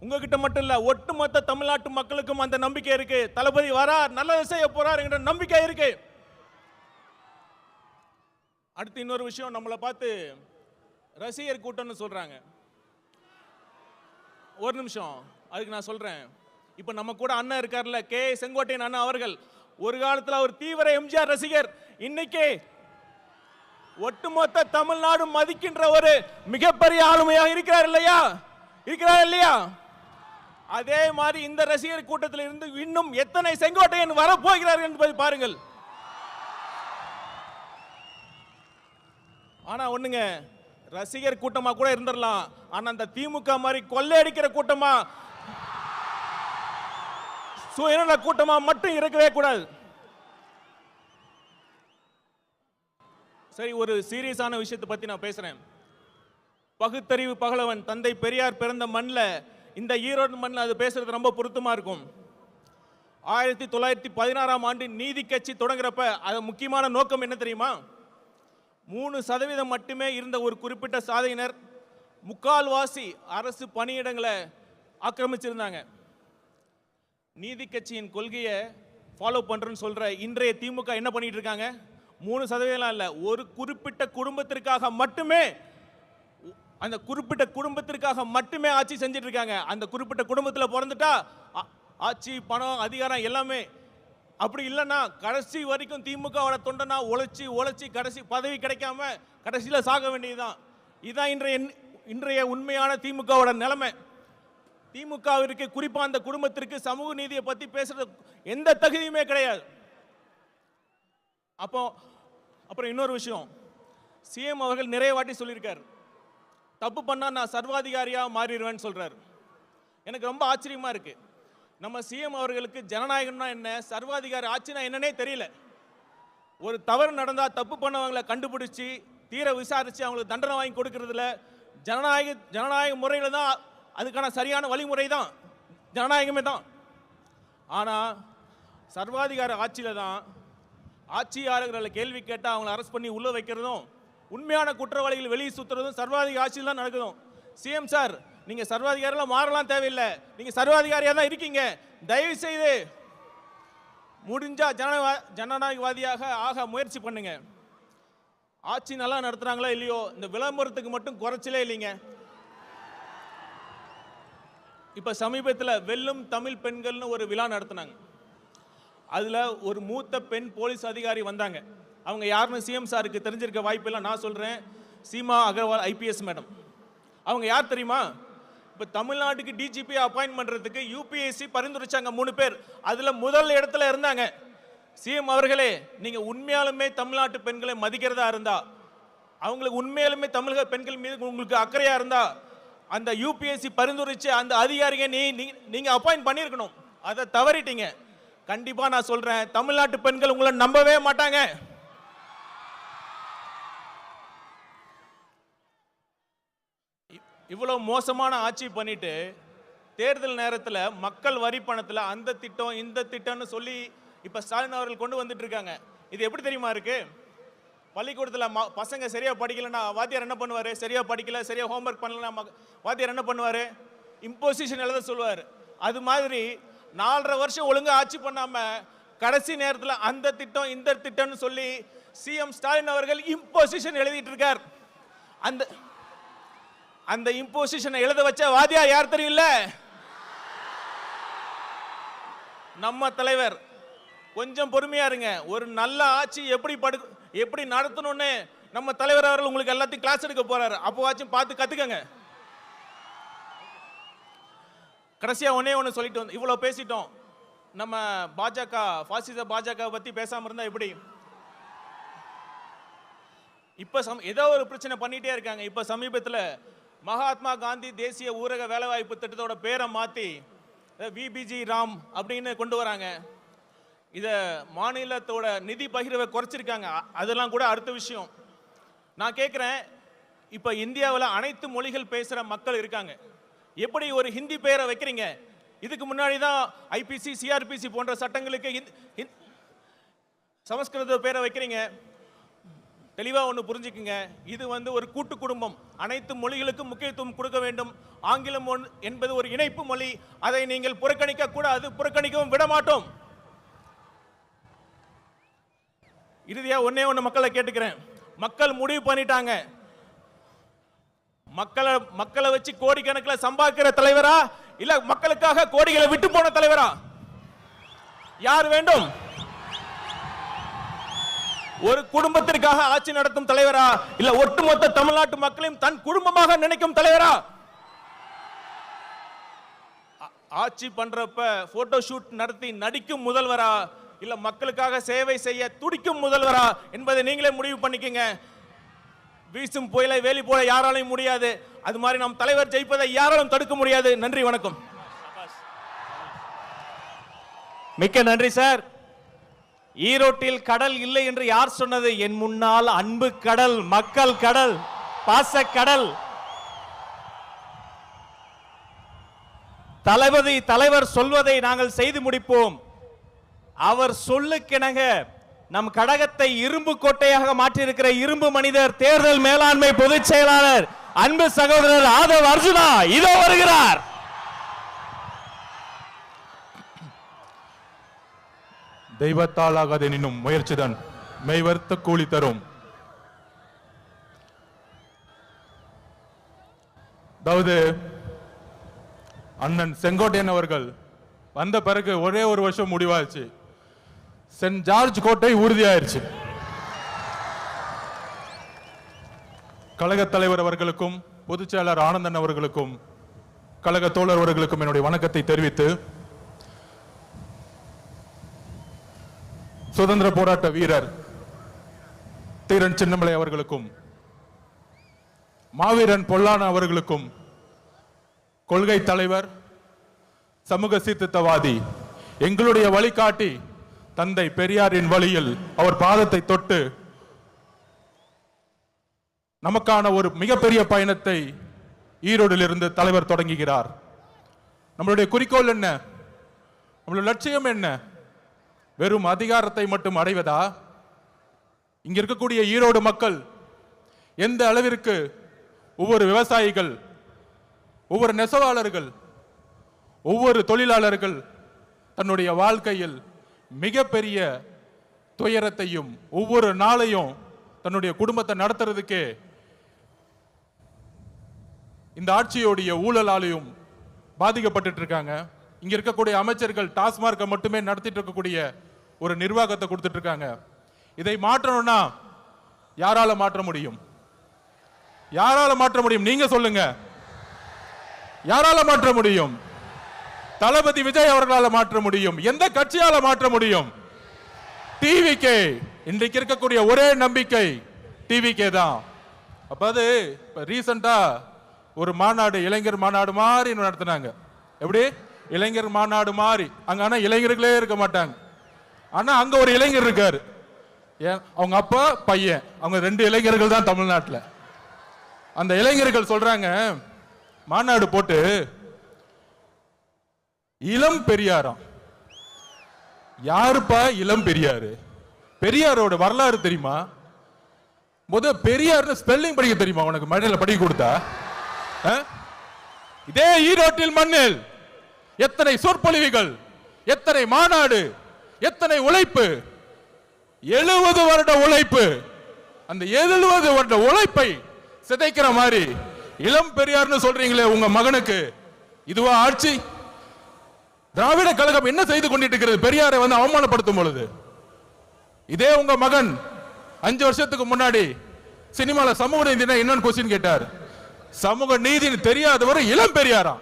உங்ககிட்ட மட்டும் இல்ல, ஒட்டுமொத்த தமிழ்நாட்டு மக்களுக்கும் அந்த நம்பிக்கை இருக்கு. தளபதி வரார், நல்லது செய்ய போறார் என்ற நம்பிக்கை இருக்கு. அடுத்து இன்னொரு விஷயம், நம்மளை பார்த்து ரசிகர் கூட்டம்னு சொல்றாங்க. ஒரு நிமிஷம், அதுக்கு நான் சொல்றேன். இப்ப நம்ம கூட அண்ணன் இருக்கார்ல, கே செங்கோட்டையன் அண்ணா அவர்கள், ஒரு காலத்துல அவர் தீவிர எம்ஜிஆர் ரசிகர். இன்னைக்கு ஒட்டுமொத்த தமிழ்நாடு மதிக்கின்ற ஒரு மிகப்பெரிய ஆளுமையாக இருக்கிறார் இல்லையா? இருக்கிறார் இல்லையா? அதே மாதிரி இந்த ரசிகர் கூட்டத்தில் இருந்து இன்னும் எத்தனை செங்கோட்டையன் வரப்போகிறார்கள் என்பதை பாருங்கள். ஆனா ஒண்ணுங்க, ரசிகர் கூட்டமா கூட இருந்துடலாம், ஆனா அந்த திமுக மாதிரி கொள்ளையடிக்கிற கூட்டமா, சுயநல கூட்டமா மட்டும் இருக்கவே கூடாது. சரி, ஒரு சீரியஸான விஷயத்தை பத்தி நான் பேசுறேன். பகுத்தறிவு பகலவன் தந்தை பெரியார் பிறந்த மண்ணில், இந்த ஈரோடு மண்ணில் அது பேசுறது ரொம்ப பொருத்தமா இருக்கும். 1916ஆம் ஆண்டு நீதி கட்சி தொடங்குறப்ப அது முக்கியமான நோக்கம் என்ன தெரியுமா? 3% மட்டுமே இருந்த ஒரு குறிப்பிட்ட சாதியினர் முக்கால்வாசி அரசு பணியிடங்களை ஆக்கிரமிச்சிருந்தாங்க. நீதி கட்சியின் கொள்கையை ஃபாலோ பண்றேன்னு சொல்ற இன்றைய திமுக என்ன பண்ணிட்டு இருக்காங்க? 3% இல்ல, ஒரு குறிப்பிட்ட குடும்பத்திற்காக மட்டுமே, அந்த குறிப்பிட்ட குடும்பத்திற்காக மட்டுமே ஆட்சி செஞ்சிட்டு இருக்காங்க. அந்த குறிப்பிட்ட குடும்பத்தில் பிறந்துட்டா ஆட்சி, பணம், அதிகாரம் எல்லாமே. அப்படி இல்லைன்னா கடைசி வரைக்கும் திமுகவோட தொண்டனா உழைச்சி கடைசி பதவி கிடைக்காம கடைசியில் சாக வேண்டியதுதான். இதுதான் இன்றைய உண்மையான திமுகவோட நிலைமை. திமுகவிற்கு குறிப்பா அந்த குடும்பத்திற்கு சமூக நீதியை பத்தி பேசுறது எந்த தகுதியுமே கிடையாது. அப்புறம் இன்னொரு விஷயம், சிஎம் அவர்கள் நிறைய வாட்டி சொல்லியிருக்காரு, தப்பு பண்ணா நான் சர்வாதிகாரியா மாறிடுவேன்னு சொல்றாரு. எனக்கு ரொம்ப ஆச்சரியமா இருக்கு. நம்ம சிஎம் அவர்களுக்கு ஜனநாயகம்னா என்ன, சர்வாதிகாரி ஆட்சினா என்னன்னே தெரியல. ஒரு தவறு நடந்தா தப்பு பண்ணவங்களை கண்டுபிடிச்சி தீர விசாரிச்சு அவங்களுக்கு தண்டனை வாங்கி கொடுக்கறதுல ஜனநாயக முறையில தான், அதுக்கான சரியான வழிமுறை தான் ஜனநாயகமே தான். ஆனா சர்வாதிகார ஆட்சியில தான் ஆட்சியாளர்களை கேள்வி கேட்டால் அவங்களை அரெஸ்ட் பண்ணி உள்ள வைக்கிறதும், உண்மையான குற்றவாளிகள் வெளியே சுற்றுறதும் சர்வாதிகார ஆட்சியில் தான் நடக்குதும். சிஎம் சார், நீங்க சர்வாதிகாரிலாம் மாறலாம் தேவையில்லை, நீங்க சர்வாதிகாரியாக தான் இருக்கீங்க. தயவு செய்து முடிஞ்சா ஜனநாயகவாதியாக ஆக முயற்சி பண்ணுங்க. ஆட்சி நல்லா நடத்துறாங்களா இல்லையோ, இந்த விளம்பரத்துக்கு மட்டும் குறைச்சலே இல்லைங்க. இப்ப சமீபத்தில் வெல்லும் தமிழ் பெண்கள்னு ஒரு விழா நடத்தினாங்க. அதுல ஒரு மூத்த பெண் போலீஸ் அதிகாரி வந்தாங்க. அவங்க யாருன்னு சிஎம் சாருக்கு தெரிஞ்சிருக்க வாய்ப்பு இல்லை, நான் சொல்றேன். Seema Agarwal IPS madam. அவங்க யார் தெரியுமா? இப்போ தமிழ்நாட்டுக்கு டிஜிபி அப்பாயின்ட் பண்றதுக்கு யூபிஎஸ்சி பரிந்துரைச்சாங்க 3 பேர். அதுல முதல் இடத்துல இருந்தாங்க. சிஎம் அவர்களே, நீங்க உண்மையாலுமே தமிழ்நாட்டு பெண்களை மதிக்கிறதா இருந்தா, அவங்களுக்கு உண்மையாலுமே தமிழக பெண்கள் மீது உங்களுக்கு அக்கறையா இருந்தா, அந்த யூபிஎஸ்சி பரிந்துரைச்சு அந்த அதிகாரியை நீங்க அப்பாயின்ட் பண்ணியிருக்கணும். அதை தவறிட்டீங்க. கண்டிப்பா நான் சொல்றேன், தமிழ்நாட்டு பெண்கள் உங்களை நம்பவே மாட்டாங்க. இவ்வளவு மோசமான ஆட்சி பண்ணிட்டு தேர்தல் நேரத்தில் மக்கள் வரி பணத்தில் அந்த திட்டம் இந்த திட்டம்னு சொல்லி இப்ப ஸ்டாலின் அவர்கள் கொண்டு வந்துட்டு இருக்காங்க. இது எப்படி தெரியுமா இருக்கு? பள்ளிக்கூடத்தில் பசங்க சரியா படிக்கலன்னா வாத்தியார் என்ன பண்ணுவாரு? சரியா படிக்கல, சரியா ஹோம்ஒர்க் பண்ணலன்னா வாத்தியார் என்ன பண்ணுவாரு? இம்போசிஷன் எழுத சொல்லுவார். அது மாதிரி 4.5 வருஷம் ஒழுங்கா ஆட்சி பண்ணாம கடைசி நேரத்தில் அந்த திட்டம் இந்த திட்டம்னு சொல்லி சிஎம் ஸ்டாலின் அவர்கள் இம்போசிஷன் எழுதிட்டு இருக்கார். அந்த இம்போசிஷனை எழுத வச்ச வாதியார் யார் தெரியும்ல? நம்ம தலைவர். கொஞ்சம் பொறுமையா இருங்க. ஒரு நல்ல ஆட்சி எப்படி நடத்தணும்னு நம்ம தலைவர் அவர்கள் உங்களுக்கு எல்லாத்தையும் கிளாஸ் எடுக்க போறாரு. அப்போவாச்சும் பார்த்து கத்துக்கங்க. கடைசியா ஒண்ணு சொல்லிட்டு வந்து இவ்வளவு பேசிட்டோம். நம்ம பாஜக, பாசிச பாஜக பத்தி பேசாம இருந்தா எப்படி? இப்ப ஏதோ ஒரு பிரச்சனை பண்ணிட்டே இருக்காங்க. இப்ப சமீபத்தில் மகாத்மா காந்தி தேசிய ஊரக வேலைவாய்ப்பு திட்டத்தோட பேரை மாத்தி விபிஜி ராம் அப்படின்னு கொண்டு வராங்க. இத மாநிலத்தோட நிதி பகிர்வை குறைச்சிருக்காங்க. அதெல்லாம் கூட அடுத்த விஷயம். நான் கேட்கிறேன், இப்ப இந்தியாவில் அனைத்து மொழிகள் பேசுற மக்கள் இருக்காங்க. எப்படி ஒரு ஹிந்தி பேரை வைக்கிறீங்க? இதுக்கு முன்னாடி தான் ஐபிசி, சிஆர்பிசி போன்ற சட்டங்களுக்கு சமஸ்கிருத பேரை வைக்கிறீங்க. தெளிவா ஒன்று புரிஞ்சுக்குங்க, இது ஒரு கூட்டு குடும்பம். அனைத்து மொழிகளுக்கும் முக்கியத்துவம் கொடுக்க வேண்டும். ஆங்கிலம் என்பது ஒரு இணைப்பு மொழி. அதை நீங்கள் புறக்கணிக்க கூடாது, புறக்கணிக்கவும் விட மாட்டோம். இறுதியா ஒண்ணே மக்களை கேட்டுக்கிறேன். மக்கள் முடிவு பண்ணிட்டாங்க. மக்களை வச்சு கோடிக்கணக்கில் சம்பாதிக்கிற தலைவரா இல்ல மக்களுக்காக கோடிகளை விட்டு போன தலைவரா யார் வேண்டும்? ஒரு குடும்பத்திற்காக ஆட்சி நடத்தும் தலைவரா இல்ல ஒட்டுமொத்த தமிழ்நாட்டு மக்களையும் தன் குடும்பமாக நினைக்கும் தலைவரா? ஆட்சி பண்றப்ப போட்டோ ஷூட் நடத்தி நடிக்கும் முதல்வரா இல்ல மக்களுக்காக சேவை செய்ய துடிக்கும் முதல்வரா என்பதை நீங்களே முடிவு பண்ணிக்கங்க. வீசும் புயலை வேலி போல யாராலையும் முடியாது. அது மாதிரி நம் தலைவர் ஜெயிப்பதை யாராலும் தடுக்க முடியாது. நன்றி, வணக்கம். மிக்க நன்றி சார். ஈரோட்டில் கடல் இல்லை என்று யார் சொன்னது? என் முன்னால் அன்பு கடல், மக்கள் கடல், பாச கடல். தலைவர் சொல்வதை நாங்கள் செய்து முடிப்போம். அவர் சொல்லுக்கிணங்க நம் கடகத்தை இரும்பு கோட்டையாக மாற்றியிருக்கிற இரும்பு மனிதர், தேர்தல் மேலாண்மை பொதுச் செயலாளர், அன்பு சகோதரர் ஆதவ் அர்ஜுனா இதோ வருகிறார். தெய்வத்தால் ஆகாதெனினும் முயற்சிதான் மெய்வர்த்த கூலி தரும். அதாவது அண்ணன் செங்கோட்டையன் அவர்கள் வந்த பிறகு ஒரே ஒரு வருஷம் முடிவாச்சு. சென்ட் ஜார்ஜ் கோட்டை உறுதியாயிருச்சு. கழக தலைவர் அவர்களுக்கும் பொதுச் செயலாளர் ஆனந்தன் அவர்களுக்கும் கழக தோழர் அவர்களுக்கும் என்னுடைய வணக்கத்தை தெரிவித்து, சுதந்திர போராட்ட வீரர் தீரன் சின்னமலை அவர்களுக்கும் மாவீரன் பொல்லான அவர்களுக்கும் கொள்கை தலைவர், சமூக சீர்திருத்தவாதி, எங்களுடைய வழிகாட்டி தந்தை பெரியாரின் வழியில் அவர் பாதத்தை தொட்டு நமக்கான ஒரு மிகப்பெரிய பயணத்தை ஈரோடில் இருந்து தலைவர் தொடங்குகிறார். நம்மளுடைய குறிக்கோள் என்ன? நம்மளுடைய லட்சியம் என்ன? வெறும் அதிகாரத்தை மட்டும் அடைவதா? இங்க இருக்கக்கூடிய ஈரோடு மக்கள் எந்த அளவிற்கு ஒவ்வொரு விவசாயிகள், ஒவ்வொரு நெசவாளர்கள், ஒவ்வொரு தொழிலாளர்கள் தன்னுடைய வாழ்க்கையில் மிகப்பெரிய துயரத்தையும் ஒவ்வொரு நாளையும் தன்னுடைய குடும்பத்தை நடத்துறதுக்கே இந்த ஆட்சியோடைய ஊழலாலையும் பாதிக்கப்பட்டு இருக்காங்க. இங்க இருக்கக்கூடிய அமைச்சர்கள் டாஸ்மார்க்கை மட்டுமே நடத்திட்டு இருக்கக்கூடிய ஒரு நிர்வாகத்தை கொடுத்துட்டு இருக்காங்க. இதை மாற்றணும்னா யாரால மாற்ற முடியும்? யாரால மாற்ற முடியும்? நீங்க சொல்லுங்க. யாரால மாற்ற முடியும்? தளபதி விஜய் அவர்களால் மாற்ற முடியும். எந்த கட்சியால மாற்ற முடியும்? டிவிகே. இன்றைக்கு இருக்கக்கூடிய ஒரே நம்பிக்கை டிவிகே தான். அப்போது ரீசெண்டா ஒரு மாநாடு, இளைஞர் மாநாடு மாதிரி நடத்தினாங்க. எப்படி? இளைஞர் மாநாடு மாதிரி. அங்க ஆனா இளைஞர்களே இருக்க மாட்டாங்க. ஆனா அங்க ஒரு இளைஞர் இருக்காரு. அவங்க அப்பா பையன், அவங்க 2 இளைஞர்கள் தான் தமிழ்நாட்டில். அந்த இளைஞர்கள் சொல்றாங்க, மாநாடு போட்டு இளம் பெரியாராம். யாருப்பா இளம் பெரியாரு? பெரியாரோட வரலாறு தெரியுமா? பெரியார் ஸ்பெல்லிங் படிக்க தெரியுமா உனக்கு? மழையில படிக்க கொடுத்தா? இதே ஈரோட்டில் மண்ணில் எத்தனை சொற்பொழிவுகள், எத்தனை மாநாடு, எத்தனை உழைப்பு, 70 வருட உழைப்பு. அந்த 70 வருட உழைப்பை சிதைக்கிற மாதிரி இளம் பெரியார்னு சொல்றீங்களே உங்க மகனுக்கு, இதுவா ஆட்சி? திராவிட கழகம் என்ன செய்து கொண்டிட்டு இருக்கிறது? பெரியாரை வந்து அவமானப்படுத்தும் பொழுது இதே உங்க மகன் 5 வருஷத்துக்கு முன்னாடி சினிமால சமூக நீதி என்னன்னு கொஸ்டின் கேட்டார். சமூக நீதி தெரியாதவர் இளம் பெரியாரா?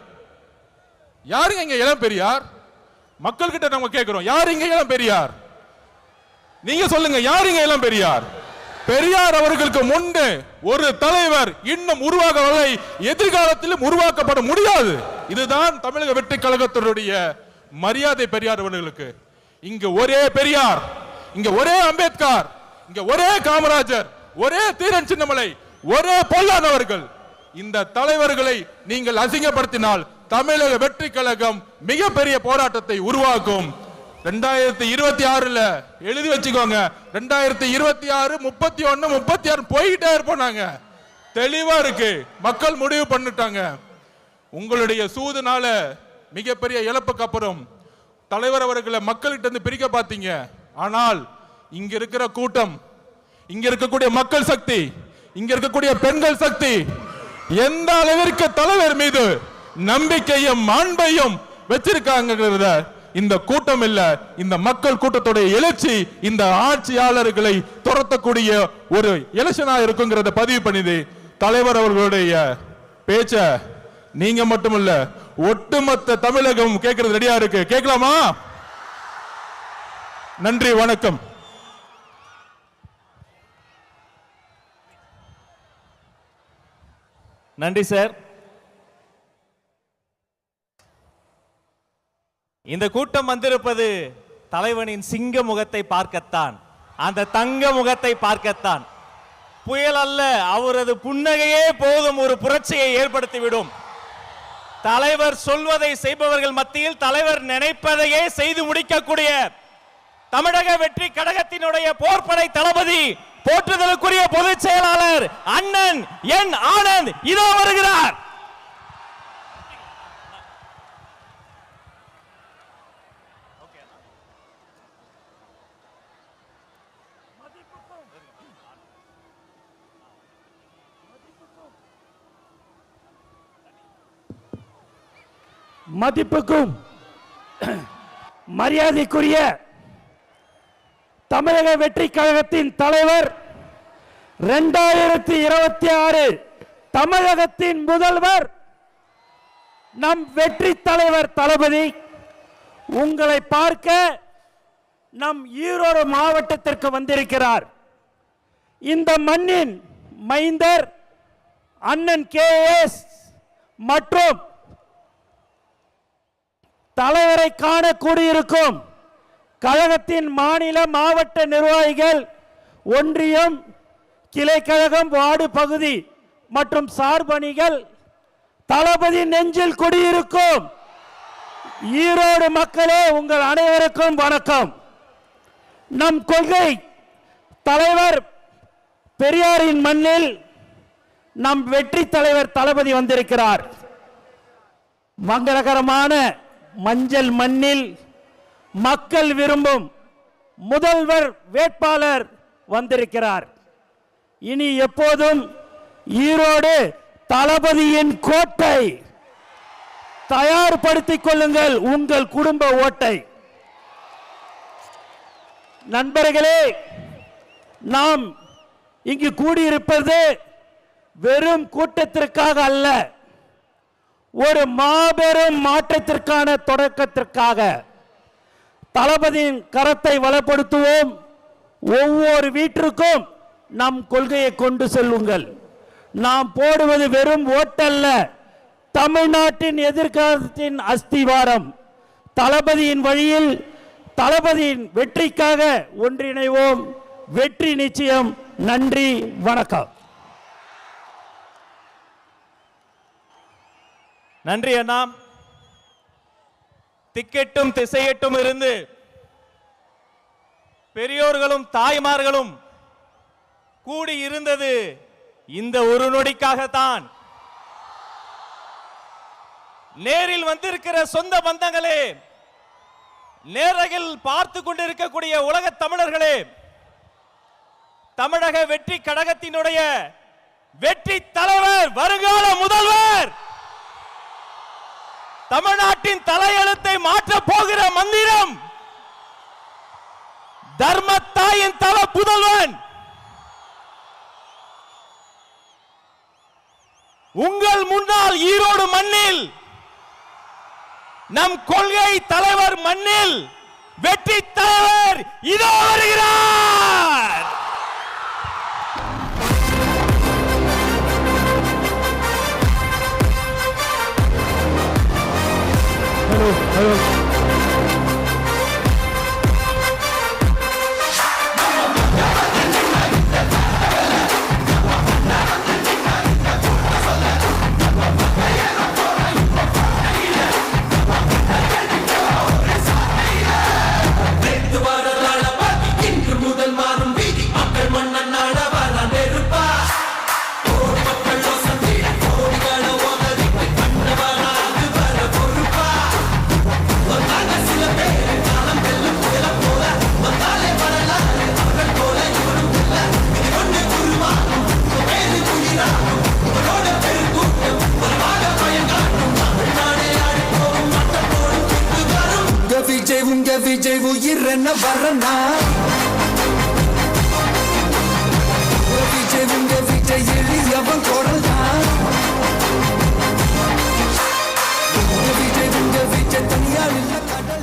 யாருங்க இங்க இளம் பெரியார்? மக்கள் கிட்ட நம்ம கேட்கிறோம், யார் இங்க இளம் பெரியார்? நீங்க சொல்லுங்க, யார் இங்க இளம் பெரியார்? பெரியார் அவர்களுக்கு முன்பு ஒரு தலைவர் இன்னும் உருவாகவில்லை, எதிர்காலத்திலும் உருவாக்கப்பட முடியாது. இதுதான் தமிழக வெற்றி கழகத்தினுடைய மரியாதை பெரியார் அவர்களுக்கு. இங்க ஒரே பெரியார், இங்க ஒரே அம்பேத்கர், இங்க ஒரே காமராஜர், ஒரே தீரன் சின்னமலை, ஒரே பொல்லாதவர்கள். இந்த தலைவர்களை நீங்கள் அசிங்கப்படுத்தினால் தமிழக வெற்றி கழகம் மிகப்பெரிய போராட்டத்தை உருவாக்கும். 2026 எழுதி வச்சுக்கோங்க. 2026, 31, 36 போயிட்டே இருப்போம். தெளிவா இருக்கு. மக்கள் முடிவு பண்ணிட்டாங்க. உங்களுடைய சூதுனால மிகப்பெரிய இழப்புக்கு அப்புறம் தலைவர் அவர்களை மக்கள்கிட்ட இருந்து பிரிக்க பார்த்தீங்க. ஆனால் இங்க இருக்கிற கூட்டம் இங்க இருக்கக்கூடிய மக்கள் சக்தி, இங்க இருக்கக்கூடிய பெண்கள் சக்தி எந்த அளவிற்கு தலைவர் மீது நம்பிக்கையும் அன்பையும் வச்சிருக்காங்கிறத இந்த கூட்டம் இல்ல, இந்த மக்கள் கூட்டத்துடைய எழுச்சி இந்த ஆட்சியாளர்களை துரத்தக்கூடிய ஒரு எலெக்ஷனா இருக்குங்கிறத பதிவு பண்ணிது. தலைவர் அவர்களுடைய பேச்ச நீங்க மட்டுமல்ல ஒட்டுமொத்த தமிழகம் கேட்கறது ரெடியா இருக்கு. கேட்கலாமா? நன்றி, வணக்கம். நன்றி சார். இந்த கூட்டம் வந்திருப்பது தலைவனின் சிங்க முகத்தை பார்க்கத்தான், அந்த தங்க முகத்தை பார்க்கத்தான். புயல் அல்ல, அவரது புன்னகையே போதும் ஒரு புரட்சியை ஏற்படுத்திவிடும். தலைவர் சொல்வதை செய்பவர்கள் மத்தியில் தலைவர் நினைப்பதையே செய்து முடிக்கக்கூடிய தமிழக வெற்றி கழகத்தினுடைய போர்ப்படை தளபதி, போற்றுதலுக்குரிய பொதுச் செயலாளர் அண்ணன் என் ஆனந்த் இதோ வருகிறார். மதிப்புக்கும் மரியாதைக்குரிய தமிழக வெற்றி கழகத்தின் தலைவர், 2026 தமிழகத்தின் முதல்வர் நம் வெற்றி தலைவர் தளபதி உங்களை பார்க்க நம் ஈரோடு மாவட்டத்திற்கு வந்திருக்கிறார். இந்த மண்ணின் மைந்தர் அண்ணன் KS மற்றும் தலைவரை காண கூடியிருக்கும் கழகத்தின் மாநில மாவட்ட நிர்வாகிகள், ஒன்றியம், கிளை கழகம், வார்டு பகுதி மற்றும் சார்பணிகள், தளபதி நெஞ்சில் குடியிருக்கும் ஈரோடு மக்களே உங்கள் அனைவருக்கும் வணக்கம். நம் கொள்கை தலைவர் பெரியாரின் மண்ணில் நம் வெற்றி தலைவர் தளபதி வந்திருக்கிறார். மங்களகரமான மஞ்சள் மண்ணில் மக்கள் விரும்பும் முதல்வர் வேட்பாளர் வந்திருக்கிறார். இனி எப்போதும் ஈரோடு தளபதியின் கோட்டை. தயார்படுத்திக் கொள்ளுங்கள் உங்கள் குடும்ப ஓட்டை. நண்பர்களே, நாம் இங்கு கூடியிருப்பது வெறும் கூட்டத்திற்காக அல்ல, ஒரு மாபெரும் மாற்றத்திற்கான தொடக்கத்திற்காக. தளபதியின் கரத்தை வளப்படுத்துவோம். ஒவ்வொரு வீட்டிற்கும் நம் கொள்கையை கொண்டு செல்லுங்கள். நாம் போடுவது வெறும் ஓட்டல்ல, தமிழ்நாட்டின் எதிர்காலத்தின் அஸ்திவாரம். தளபதியின் வழியில் தளபதியின் வெற்றிக்காக ஒன்றிணைவோம். வெற்றி நிச்சயம். நன்றி, வணக்கம். நன்றி அண்ணா. திக்கெட்டும் திசையெட்டும் இருந்து பெரியோர்களும் தாய்மார்களும் கூடி இருந்தது இந்த ஒரு நொடிக்காகத்தான். நேரில் வந்திருக்கிற சொந்த பந்தங்களே, நேரகில் பார்த்து கொண்டிருக்கக்கூடிய உலக தமிழர்களே, தமிழக வெற்றி கழகத்தினுடைய வெற்றி தலைவர், வருங்கால முதல்வர், தமிழ்நாட்டின் தலையெழுத்தை மாற்ற போகிற மந்திரம், தர்மத்தாயின் தல புதல்வன், உங்கள் முன்னால் ஈரோடு மண்ணில், நம் கொள்கை தலைவர் மண்ணில் வெற்றி தலைவர் இதோ வருகிறார். விஜய் உங்க விஜய் உயிர் என்ன வரனா விஜய் உங்க விஜய் எளியவன் குரல்தான் விஜய் உங்க விஜய் தனியால் இல்ல கடல்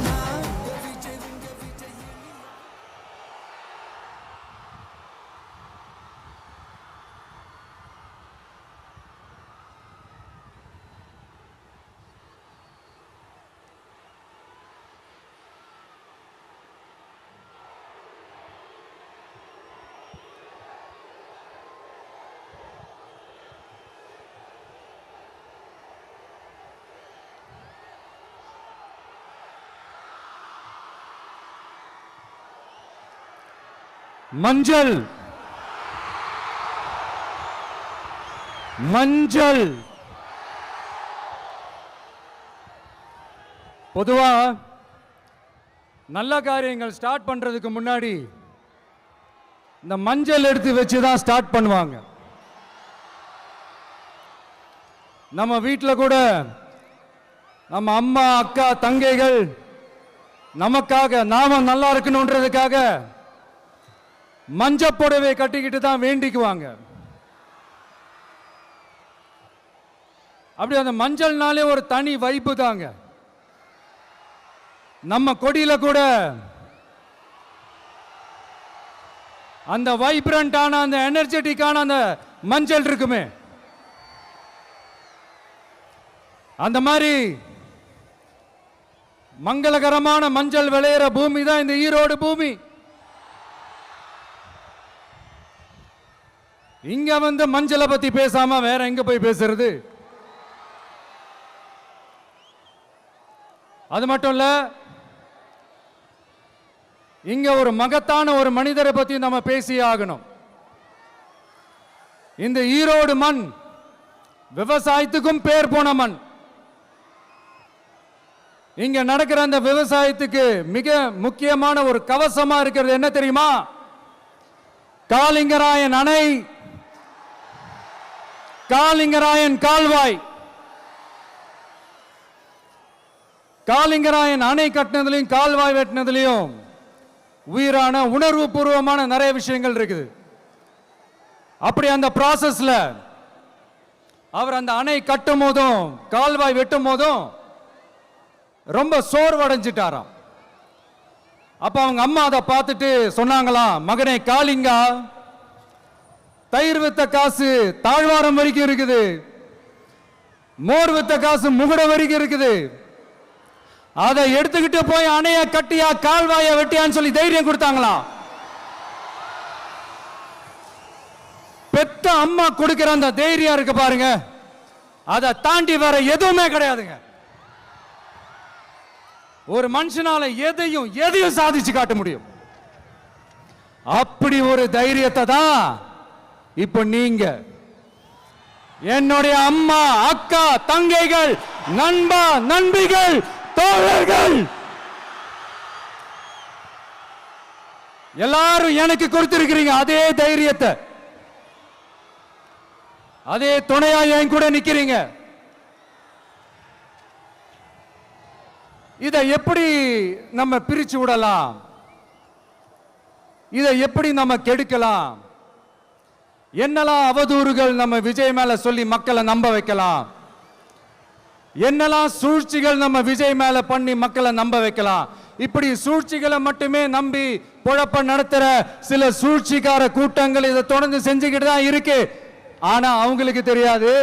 மஞ்சள் மஞ்சள் பொதுவா நல்ல காரியங்கள் ஸ்டார்ட் பண்றதுக்கு முன்னாடி இந்த மஞ்சள் எடுத்து வச்சு தான் ஸ்டார்ட் பண்ணுவாங்க. நம்ம வீட்டில் கூட நம்ம அம்மா அக்கா தங்கைகள் நமக்காக நாம நல்லா இருக்கணுன்றதுக்காக மஞ்சள் புடவை கட்டிக்கிட்டு தான் வேண்டிக்குவாங்க. அப்படி அந்த மஞ்சள்னாலே ஒரு தனி வைப்பு தாங்க. நம்ம கொடியில கூட அந்த வைப்ரண்டான அந்த எனர்ஜெட்டிக்கான அந்த மஞ்சள் இருக்குமே, அந்த மாதிரி மங்களகரமான மஞ்சள் விளையிற பூமி தான் இந்த ஈரோடு பூமி. இங்க வந்து மஞ்சளை பத்தி பேசாம வேற எங்க போய் பேசுறது? அது மட்டும் இல்ல, இங்க ஒரு மகத்தான ஒரு மனிதரை பத்தி நம்ம பேசியே ஆகணும். இந்த ஈரோடு மண் விவசாயத்துக்கும் பேர் போன மண். இங்க நடக்கிற அந்த விவசாயத்துக்கு மிக முக்கியமான ஒரு கவசமா இருக்கிறது என்ன தெரியுமா? காலிங்கராயன் அணை, காலிங்கராயன் கால்வாய். காலிங்கராயன் அணை கட்டினதுலையும் கால்வாய் வெட்டினதுலையும் உயிரான உணர்வு பூர்வமான நிறைய விஷயங்கள் இருக்குது. அப்படி அந்த ப்ராசஸ்ல அவர் அந்த அணை கட்டும் போதும் கால்வாய் வெட்டும் போதும் ரொம்ப சோர்வடைஞ்சிட்டாராம். அப்ப அவங்க அம்மா அதை பார்த்துட்டு சொன்னாங்களாம், மகனே காளிங்கா, தயிர் வித்த காசு தாழ்வாரம் வரைக்கும் இருக்குது, மோர் வித்த காசு முகுட வரைக்கும் இருக்குது, அதை எடுத்துக்கிட்டு போய் அணைய கட்டியா கால்வாய வெட்டியான்னு சொல்லி தைரியம் கொடுத்தாங்களாம். பெத்த அம்மா கொடுக்கிற அந்த தைரியம் இருக்கு பாருங்க, அதை தாண்டி வேற எதுவுமே கிடையாதுங்க. ஒரு மனுஷனால எதையும் சாதிச்சு காட்ட முடியும். அப்படி ஒரு தைரியத்தை தான் இப்ப நீங்க என்னுடைய அம்மா அக்கா தங்கைகள் நண்பா நண்பிகள் தோழர்கள் எல்லாரும் எனக்கு கொடுத்திருக்கிறீங்க. அதே தைரியத்தை, அதே துணையா என் கூட நிக்கிறீங்க. இதை எப்படி நம்ம பிரிச்சு விடலாம்? இதை எப்படி நம்ம கெடுக்கலாம்? என்னெல்லாம் அவதூறுகள் நம்ம விஜய் மேல சொல்லி மக்களை நம்ப வைக்கலாம்? என்னெல்லாம் சூழ்ச்சிகள் நம்ம விஜய் மேல பண்ணி மக்களை நம்ப வைக்கலாம்? இப்படி சூழ்ச்சிகளை மட்டுமே நம்பி பொழப்ப நடத்துற சில சூழ்ச்சிக்கார கூட்டங்கள் இதை தொடர்ந்து செஞ்சுக்கிட்டு தான் இருக்கு. ஆனா அவங்களுக்கு தெரியாது,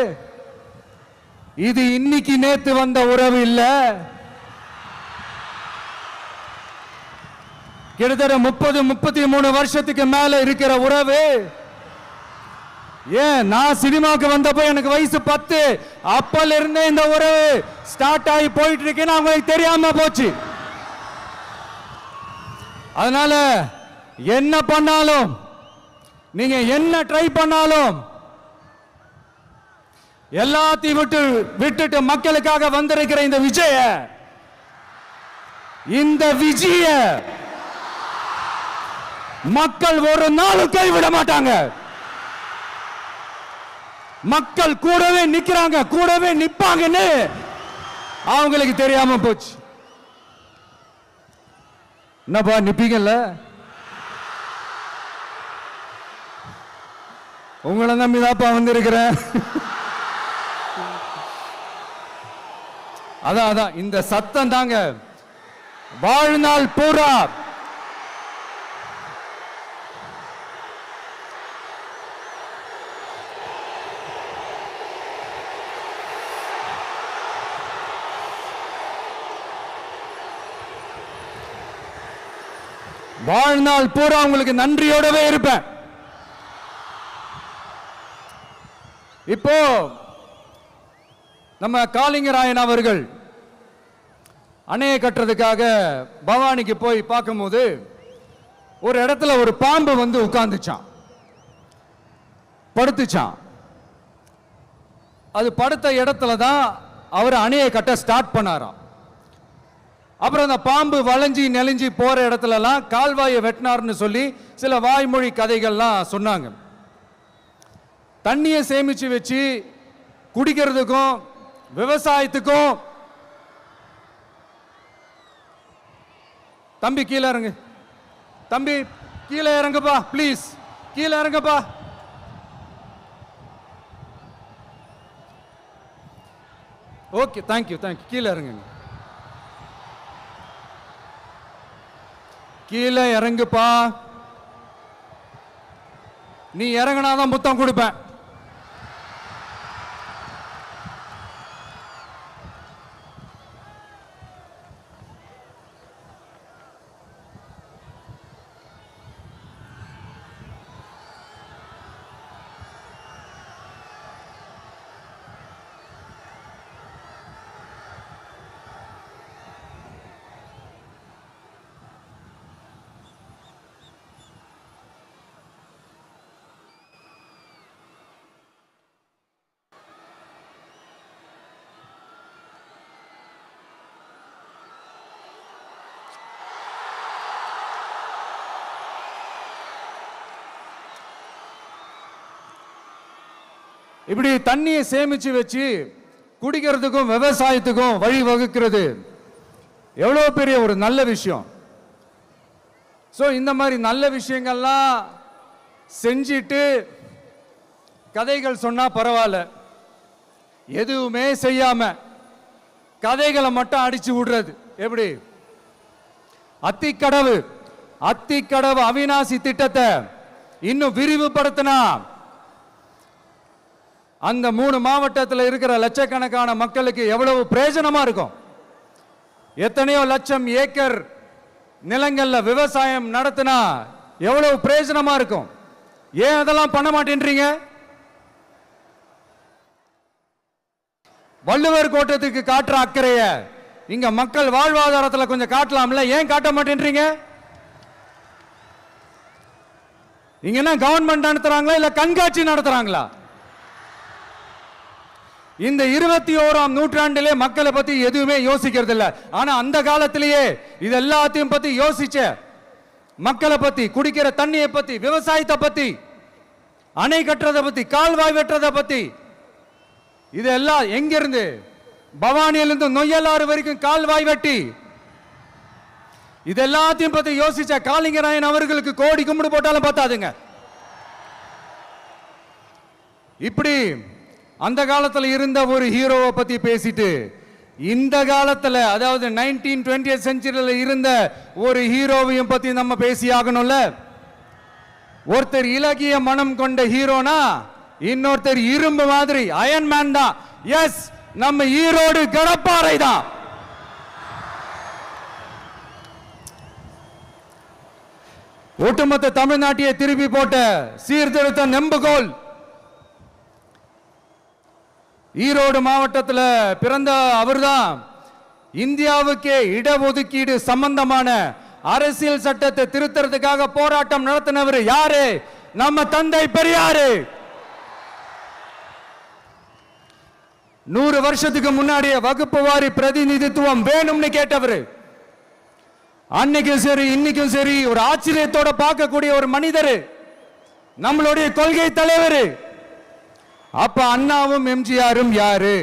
இது இன்னைக்கு நேத்து வந்த உறவு இல்ல. கிட்டத்தட்ட 30-33 வருஷத்துக்கு மேல இருக்கிற உறவு. ஏன் நான் சினிமாவுக்கு வந்தப்போ எனக்கு வயசு 10, அப்பல இருந்தே இந்த உறவு ஸ்டார்ட் ஆகி போயிட்டு இருக்குன்னு அவங்களுக்கு தெரியாம போச்சு. அதனால என்ன பண்ணாலும், நீங்க என்ன ட்ரை பண்ணாலும், எல்லாத்தையும் விட்டுட்டு மக்களுக்காக வந்திருக்கிற இந்த விஜய மக்கள் ஒரு நாளும் கைவிட மாட்டாங்க. மக்கள் கூடவே நிக்கிறாங்க, கூடவே நிப்பாங்கன்னு அவங்களுக்கு தெரியாம போச்சு. என்னப்பா நிப்பீங்கல்ல? உங்களை நம்பிதாப்பா வந்திருக்கிறேன். அதான் இந்த சத்தம் தாங்க வாழ்நாள் பூரா வாழ்நாள் பூரா உங்களுக்கு நன்றியோடவே இருப்பேன். இப்போ நம்ம காளிங்கராயன் அவர்கள் அணையை கட்டுறதுக்காக பவானிக்கு போய் பார்க்கும்போது ஒரு இடத்துல ஒரு பாம்பு வந்து உட்கார்ந்துச்சான், படுத்துச்சான். அது படுத்த இடத்துல தான் அவர் அணையை கட்ட ஸ்டார்ட் பண்ணாராம். அப்புறம் அந்த பாம்பு வளைஞ்சி நெளிஞ்சி போற இடத்துலலாம் கால்வாயை வெட்டினார்னு சொல்லி சில வாய்மொழி கதைகள்லாம் சொன்னாங்க. தண்ணியை சேமிச்சு வச்சு குடிக்கிறதுக்கும் விவசாயத்துக்கும். தம்பி கீழே இறங்கு, தம்பி கீழே இறங்குப்பா, ப்ளீஸ் கீழே இறங்குப்பா. Okay, thank you thank you. கீழே இறங்குங்க, கீழே இறங்குப்பா. நீ இறங்கினாதான் முத்தம் கொடுப்பேன். இப்படி தண்ணியை சேமிச்சு வச்சு குடிக்கிறதுக்கும் விவசாயத்துக்கும் வழி வகுக்கிறது எவ்வளவு பெரிய ஒரு நல்ல விஷயம். ஸோ இந்த மாதிரி நல்ல விஷயங்கள்லாம் செஞ்சிட்டு கதைகள் சொன்னா பரவாயில்ல, எதுவுமே செய்யாம கதைகளை மட்டும் அடிச்சு விடுறது எப்படி? அத்திக்கடவு அவிநாசி திட்டத்தை இன்னும் விரிவுபடுத்தினா அந்த 3 மாவட்டத்தில் இருக்கிற லட்சக்கணக்கான மக்களுக்கு எவ்வளவு பிரயோஜனமா இருக்கும். எத்தனையோ லட்சம் ஏக்கர் நிலங்கள்ல விவசாயம் நடத்தினா எவ்வளவு பிரயோஜனமா இருக்கும். ஏன் அதெல்லாம் பண்ண மாட்டேன்றீங்க? வள்ளுவர் கோட்டத்துக்கு காட்டுற அக்கறைய இங்க மக்கள் வாழ்வாதாரத்தில் கொஞ்சம் காட்டலாம்ல, ஏன் காட்ட மாட்டேன்றீங்க? இங்க என்ன கவர்மெண்ட் நடத்துறாங்களா இல்ல கண்காட்சி நடத்துறாங்களா? இந்த 21ஆம் நூற்றாண்டிலே மக்களை பத்தி எதுவுமே யோசிக்கிறது இல்ல. ஆனா அந்த காலத்திலேயே இது எல்லாத்தையும் பத்தி யோசிச்ச மக்களை பத்தி, குடிக்கிற தண்ணியை பத்தி, விவசாயத்தை பத்தி, அணை கட்டுறதை பத்தி, கால்வாய் வெட்டுறதை பத்தி, இதெல்லாம் எங்கிருந்து? பவானியிலிருந்து நொய்யலாறு வரைக்கும் கால்வாய் வெட்டி இது எல்லாத்தையும் பத்தி யோசிச்ச காளிங்கராயன் அவர்களுக்கு கோடி கும்பிடு போட்டாலும் பார்த்தாதுங்க. இப்படி அந்த காலத்தில் இருந்த ஒரு ஹீரோவை பத்தி பேசிட்டு இந்த காலத்தில், அதாவது 1920th செஞ்சுரியில் இருந்த ஒரு ஹீரோவையும் பத்தி நம்ம பேசி ஆகணும்ல. ஒருத்தர் இலகிய மனம் கொண்ட ஹீரோனா இன்னொருத்தர் இரும்பு மாதிரி அயன் மேன் தான். எஸ், நம்ம ஈரோடு கடப்பாறை தான். ஒட்டுமொத்த தமிழ்நாட்டையே திருப்பி போட்ட சீர்திருத்த நெம்புகோல் ஈரோடு மாவட்டத்தில் பிறந்த அவர்தான். இந்தியாவுக்கே இடஒதுக்கீடு சம்பந்தமான அரசியல் சட்டத்தை திருத்தறதுக்காக போராட்டம் நடத்தினவர் யாரு? நம்ம தந்தை பெரியாரு. 100 வருஷத்துக்கு முன்னாடியே வகுப்பு வாரி பிரதிநிதித்துவம் வேணும்னு கேட்டவர். அன்னைக்கும் சரி இன்னைக்கும் சரி ஒரு ஆச்சரியத்தோட பார்க்கக்கூடிய ஒரு மனிதர், நம்மளுடைய கொள்கை தலைவர். அப்ப அண்ணாவும் எம்ஜிஆரும் யாரு?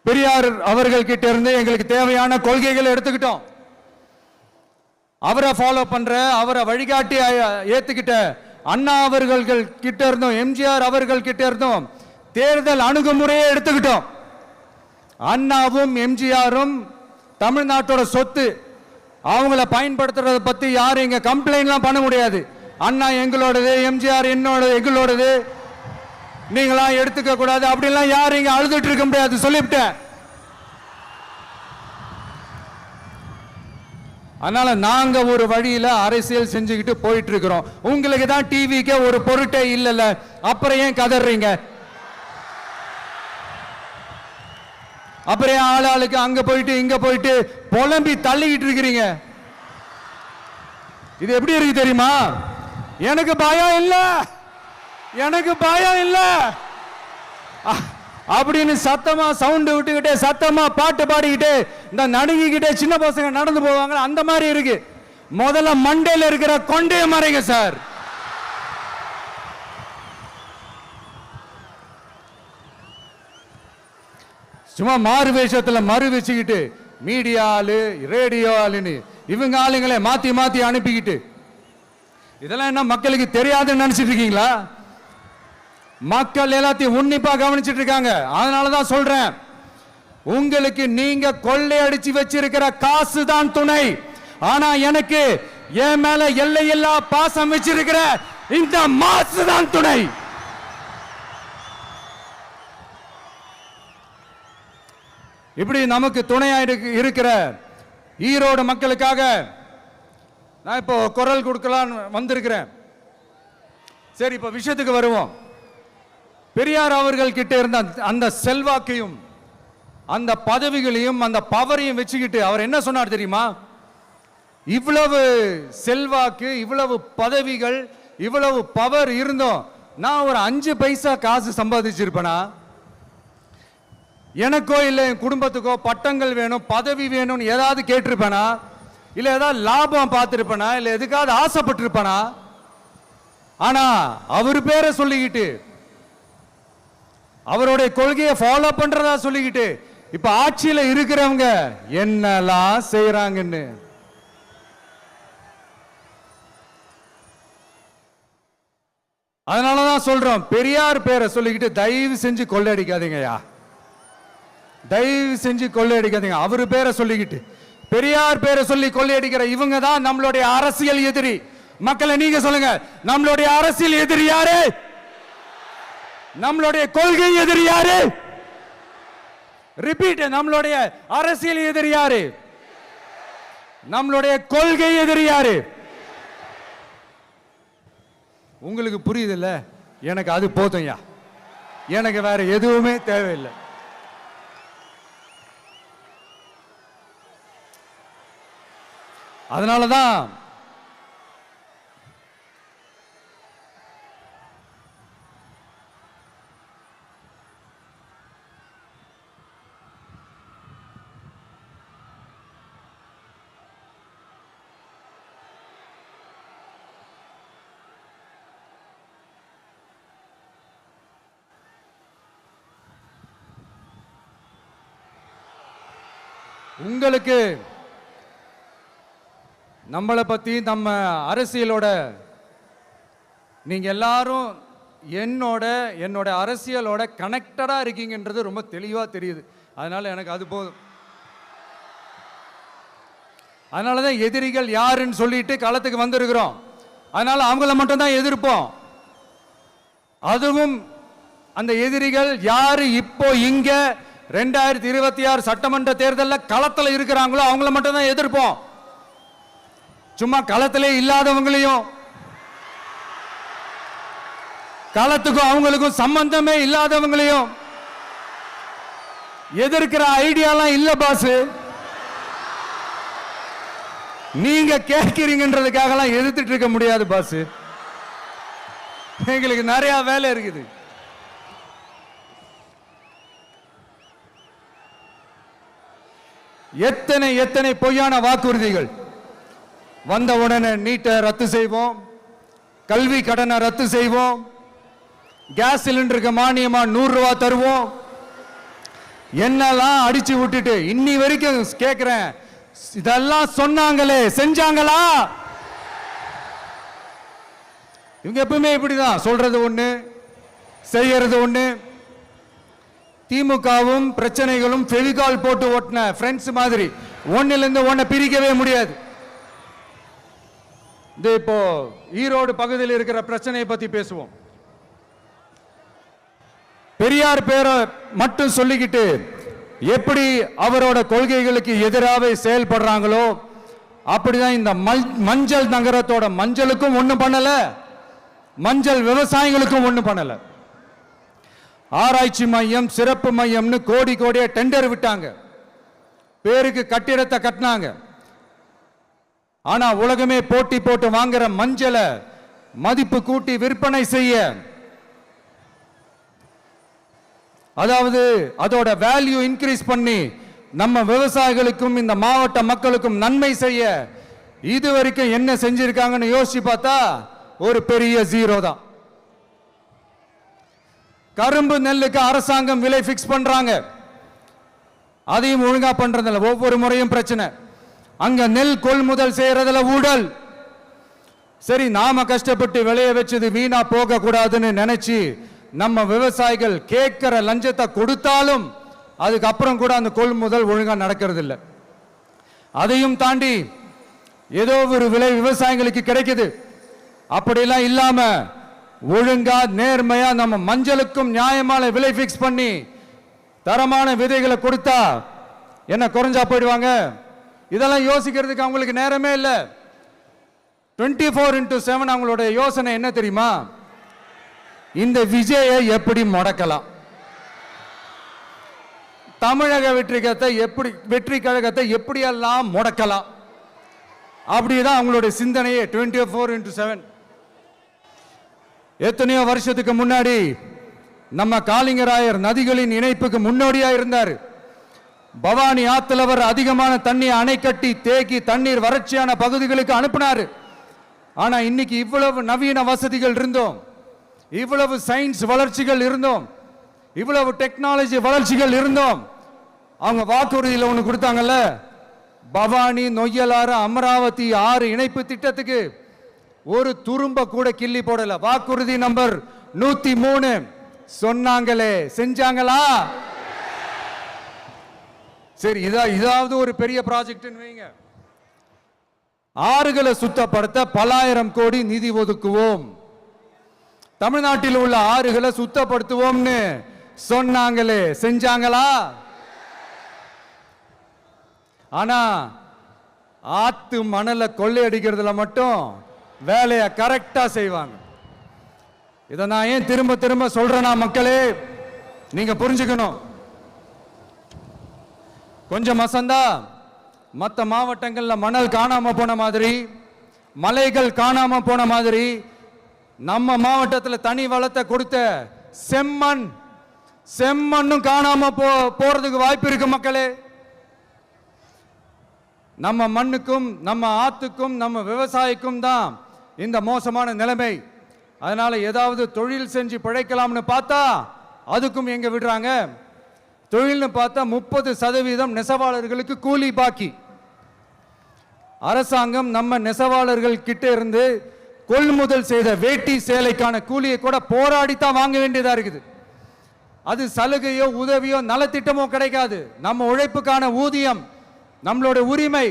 பெரியார் அவர்கள் கிட்ட இருந்து எங்களுக்கு தேவையான கொள்கைகளை எடுத்துக்கிட்டோம். அவரை ஃபாலோ பண்ற, அவரை வழிகாட்டி ஏத்துக்கிட்ட அண்ணா அவர்கள் கிட்ட இருந்தோம், எம்ஜிஆர் அவர்கள் கிட்ட இருந்தோம் தேர்தல் அணுகுமுறையை எடுத்துக்கிட்டோம். அண்ணாவும் எம்ஜிஆரும் தமிழ்நாட்டோட சொத்து. அவங்கள பயன்படுத்துறதை பத்தி யாரும் இங்க கம்ப்ளைண்ட்லாம் பண்ண முடியாது. அண்ணா எங்களோடது, எம்ஜிஆர் என்னோடது, எங்களோடது, நீங்களாம் எடுத்துக்க கூடாது அப்படிலாம் யாரும் இங்க அழுதுட்டு இருக்க முடியாது, சொல்லிவிட்டேன். அதனால நாங்க ஒரு வழியில அரசியல் செஞ்சுக்கிட்டு போயிட்டு இருக்கிறோம். உங்களுக்கு தான் டிவிக்கு ஒரு பொருட்டே இல்லைல்ல, அப்புறம் ஏன் கதறீங்க? அப்புறம் ஆளாளுக்கு அங்க போயிட்டு இங்க போயிட்டு புலம்பி தள்ளிக்கிட்டு இருக்கிறீங்க. இது எப்படி இருக்கு தெரியுமா? எனக்கு பயம் இல்ல, எனக்கு பயம் இல்ல அப்படின்னு சத்தமா சவுண்ட் விட்டுக்கிட்டே சத்தமா பாட்டு பாடிக்கிட்டு இந்த நடுங்கிக்கிட்டே சின்ன பசங்க நடந்து போவாங்க, அந்த மாதிரி இருக்கு. முதல்ல மண்டையில இருக்கிற கொண்டே மறைங்க சார். சும்மா மாறு வேஷத்துல மறு வச்சுக்கிட்டு மீடியா ஆளு, ரேடியோ ஆளுன்னு இவங்க ஆளுங்களே மாத்தி மாத்தி அனுப்பிக்கிட்டு இதெல்லாம் என்ன மக்களுக்கு தெரியாதுன்னு நினைச்சிட்டு இருக்கீங்களா? மக்கள் எல்லாத்தையும் உன்னிப்பா கவனிச்சிட்டு இருக்காங்க. அதனாலதான் சொல்றேன், உங்களுக்கு நீங்க கொள்ளையடிச்சு வச்சிருக்கிற காசு தான் துணை. ஆனா எனக்கு என் மேல எல்லையில்லா பாசம் வச்சிருக்கிற இந்த மாசு தான் துணை. இப்படி நமக்கு துணையா இருக்கிற ஈரோடு மக்களுக்காக நான் இப்போ குரல் கொடுக்கலாம் வந்திருக்கிறேன். சரி, இப்ப விஷயத்துக்கு வருவோம். பெரியார் அவர்கள் கிட்ட இருந்த அந்த செல்வாக்கையும் அந்த பதவிகளையும் அந்த பவரையும் வச்சுக்கிட்டு அவர் என்ன சொன்னார் தெரியுமா? இவ்வளவு செல்வாக்கு, இவ்வளவு பதவிகள், இவ்வளவு பவர் இருந்தோம் நான் ஒரு 5 பைசா காசு சம்பாதிச்சிருப்பேனா? எனக்கோ இல்லை என் குடும்பத்துக்கோ பட்டங்கள் வேணும், பதவி வேணும்னு ஏதாவது கேட்டிருப்பேனா? இல்லை ஏதாவது லாபம் பார்த்துருப்பேனா? இல்லை எதுக்காவது ஆசைப்பட்டிருப்பேனா? ஆனா அவர் பேரை சொல்லிக்கிட்டு அவருடைய கொள்கையை ஃபாலோ பண்றதா சொல்லிக்கிட்டு இப்ப ஆட்சியில இருக்கிறவங்க என்னெல்லாம் செய்யறாங்கன்னு அதனாலதான் சொல்றோம், பெரியார் பேரை சொல்லிக்கிட்டு தயவு செஞ்சு கொள்ளையடிக்காதீங்கயா, தயவு செஞ்சு கொள்ளையடிக்காதீங்க. அவரு பேரை சொல்லிக்கிட்டு பெரியார் பேரை சொல்லி கொள்ளையடிக்கிற இவங்க தான் நம்மளுடைய அரசியல் எதிரி. மக்களை நீங்க சொல்லுங்க, நம்மளுடைய அரசியல் எதிரி யாரு? நம்மளுடைய கொள்கை எதிரி யாரு? ரிப்பீட், நம்மளுடைய அரசியல் எதிரி யாரு? நம்மளுடைய கொள்கை எதிரி யாரு? உங்களுக்கு புரியுது இல்ல? எனக்கு அது போதும்யா, எனக்கு வேற எதுவுமே தேவையில்லை. அதனாலதான் உங்களுக்கு நம்மளை பத்தி நம்ம அரசியலோட நீங்க எல்லாரும் என்னோட அரசியலோட கனெக்டடா இருக்கீங்கன்றது ரொம்ப தெளிவா தெரியுது. அதனால எனக்கு அது போதும். அதனாலதான் எதிரிகள் யாருன்னு சொல்லிட்டு களத்துக்கு வந்திருக்கிறோம். அதனால அவங்கள மட்டும் தான் எதிர்ப்போம். அதுவும் அந்த எதிரிகள் யாரு இப்போ இங்க 2026 சட்டமன்ற தேர்தலில் களத்தில் இருக்கிறாங்களோ அவங்கள மட்டும் தான் எதிர்ப்போம். சும்மா களத்திலே இல்லாதவங்களையும், களத்துக்கும் அவங்களுக்கும் சம்பந்தமே இல்லாதவங்களையும் எதிர்க்கிற ஐடியாலாம் இல்ல பாஸ். நீங்க கேட்கிறீங்கன்றதுக்காகலாம் எதிர்த்துட்டு இருக்க முடியாது பாஸ். எங்களுக்கு நிறைய வேலை இருக்குது. எத்தனை பொய்யான வாக்குறுதிகள். வந்த உடனே நீட்டை ரத்து செய்வோம், கல்வி கடனை ரத்து செய்வோம், கேஸ் சிலிண்டருக்கு மானியமா 100 ரூபாய் தருவோம், என்னெல்லாம் அடிச்சு விட்டுட்டு இன்னி வரைக்கும் கேட்கிறேன். இதெல்லாம் சொன்னாங்களே, செஞ்சாங்களா? இவங்க எப்பவுமே இப்படிதான், சொல்றது ஒண்ணு செய்யறது ஒண்ணு. திமுகவும் பிரச்சனைகளும் ஃபெவிகால் போட்டு ஓட்டின ஃப்ரெண்ட்ஸ் மாதிரி ஒன்னுல இருந்து ஒன்ன பிரிக்கவே முடியாது. இது இப்போ ஈரோடு பகுதியில் இருக்கிற பிரச்சனையை பத்தி பேசுவோம். பெரியார் பேரை மட்டும் சொல்லிக்கிட்டு எப்படி அவரோட கொள்கைகளுக்கு எதிராக செயல்படுறாங்களோ அப்படிதான் இந்த மஞ்சள் நகரத்தோட மஞ்சளுக்கும் ஒண்ணும் பண்ணல, மஞ்சள் விவசாயிகளுக்கும் ஒண்ணும் பண்ணல. ஆராய்ச்சி மையம், சிறப்பு மையம்னு கோடி கோடியா டெண்டர் விட்டாங்க, பேருக்கு கட்டிடத்தை கட்டினாங்க. ஆனா உலகமே போட்டி போட்டு வாங்குற மஞ்சளை மதிப்பு கூட்டி விற்பனை செய்ய, அதாவது அதோட வேல்யூ இன்க்ரீஸ் பண்ணி நம்ம விவசாயிகளுக்கும் இந்த மாவட்ட மக்களுக்கும் நன்மை செய்ய இதுவரைக்கும் என்ன செஞ்சிருக்காங்கன்னு யோசிச்சு பார்த்தா ஒரு பெரிய ஜீரோ தான். கரும்பு நெல்லுக்கு அரசாங்கம் விலை பிக்ஸ் பண்றாங்க, அதையும் ஒழுங்கா பண்றதில்ல, ஒவ்வொரு முறையும் பிரச்சனை. அங்க நெல் கொள்முதல் செய்யறதுல ஊழல். சரி, நாம கஷ்டப்பட்டு விளைய வச்சது வீணா போக கூடாதுன்னு நினைச்சு நம்ம விவசாயிகள் கேட்கிற லஞ்சத்தை கொடுத்தாலும் அதுக்கப்புறம் கூட அந்த கொள்முதல் ஒழுங்கா நடக்கிறது இல்லை. அதையும் தாண்டி ஏதோ ஒரு விலை விவசாயிகளுக்கு கிடைக்குது. அப்படிலாம் இல்லாம ஒழுங்கா நேர்மையா நம்ம மஞ்சளுக்கும் நியாயமான விலை பிக்ஸ் பண்ணி தரமான விதைகளை கொடுத்தா என்ன குறைஞ்சா போயிடுவாங்க? இதெல்லாம் யோசிக்கிறதுக்கு அவங்களுக்கு நேரமே இல்லை. 24x7 அவங்களோட யோசனை என்ன தெரியுமா? இந்த விஜயை எப்படி முடக்கலாம், தமிழக வெற்றி கழகத்தை எப்படியெல்லாம் முடக்கலாம், அப்படிதான் அவங்களுடைய சிந்தனையே 24x7. எத்தனையோ வருஷத்துக்கு முன்னாடி நம்ம காளிங்கராயர் நதிகளின் இணைப்புக்கு முன்னோடியா இருந்தார். பவானி ஆத்துல வர அதிகமான தண்ணீர் அணை கட்டி தேக்கி தண்ணீர் வறட்சியான பகுதிகளுக்கு அனுப்பினாரு. ஆனா இன்னைக்கு இவ்வளவு நவீன வசதிகள் இருந்தோம், இவ்வளவு சயின்ஸ் வளர்ச்சிகள் இருந்தோம், இவ்வளவு டெக்னாலஜி வளர்ச்சிகள் இருந்தோம், அவங்க வாக்குறுதியில் ஒன்று கொடுத்தாங்கல்ல, பவானி நொய்யலாறு அமராவதி 6 இணைப்பு திட்டத்துக்கு ஒரு துரும்ப கூட கிள்ளி போடல. வாக்குறுதி நம்பர் 103 சொன்னாங்களே, செஞ்சாங்களா? சரி, இதாவது ஒரு பெரிய ப்ராஜெக்ட் வைங்க. ஆறுகளை சுத்தப்படுத்த பல்லாயிரம் கோடி நிதி ஒதுக்குவோம், தமிழ்நாட்டில் உள்ள ஆறுகளை சுத்தப்படுத்துவோம்னு சொன்னாங்களே, செஞ்சாங்களா? ஆனா ஆத்து மணலை கொள்ளையடிக்கிறதுல மட்டும் வேலையை கரெக்டா செய்வாங்க. இதை நான் ஏன் திரும்ப திரும்ப சொல்றேன்னா, மக்களே நீங்க புரிஞ்சுக்கணும். கொஞ்சம் மசந்தா மற்ற மாவட்டங்கள்ல மணல் காணாம போன மாதிரி, மலைகள் காணாம போன மாதிரி, நம்ம மாவட்டத்தில் தனி வளத்தை கொடுத்த செம்மண்ணும் காணாம போறதுக்கு வாய்ப்பு இருக்கு மக்களே. நம்ம மண்ணுக்கும் நம்ம ஆத்துக்கும் நம்ம விவசாயிக்கும் தான் இந்த மோசமான நிலைமை. அதனால ஏதாவது தொழில் செஞ்சு பிழைக்கலாம்னு பார்த்தா அதுக்கும் எங்க விடுறாங்க? தொழில்னு பார்த்தா 30% நெசவாளர்களுக்கு கூலி பாக்கி. அரசாங்கம் நம்ம நெசவாளர்கள் கிட்ட இருந்து கொள்முதல் செய்த வேட்டி சேலைக்கான கூலியை கூட போராடித்தான் வாங்க வேண்டியதா இருக்குது. அது சலுகையோ உதவியோ நலத்திட்டமோ கிடைக்காது. நம்ம உழைப்புக்கான ஊதியம், நம்மளோட உரிமை,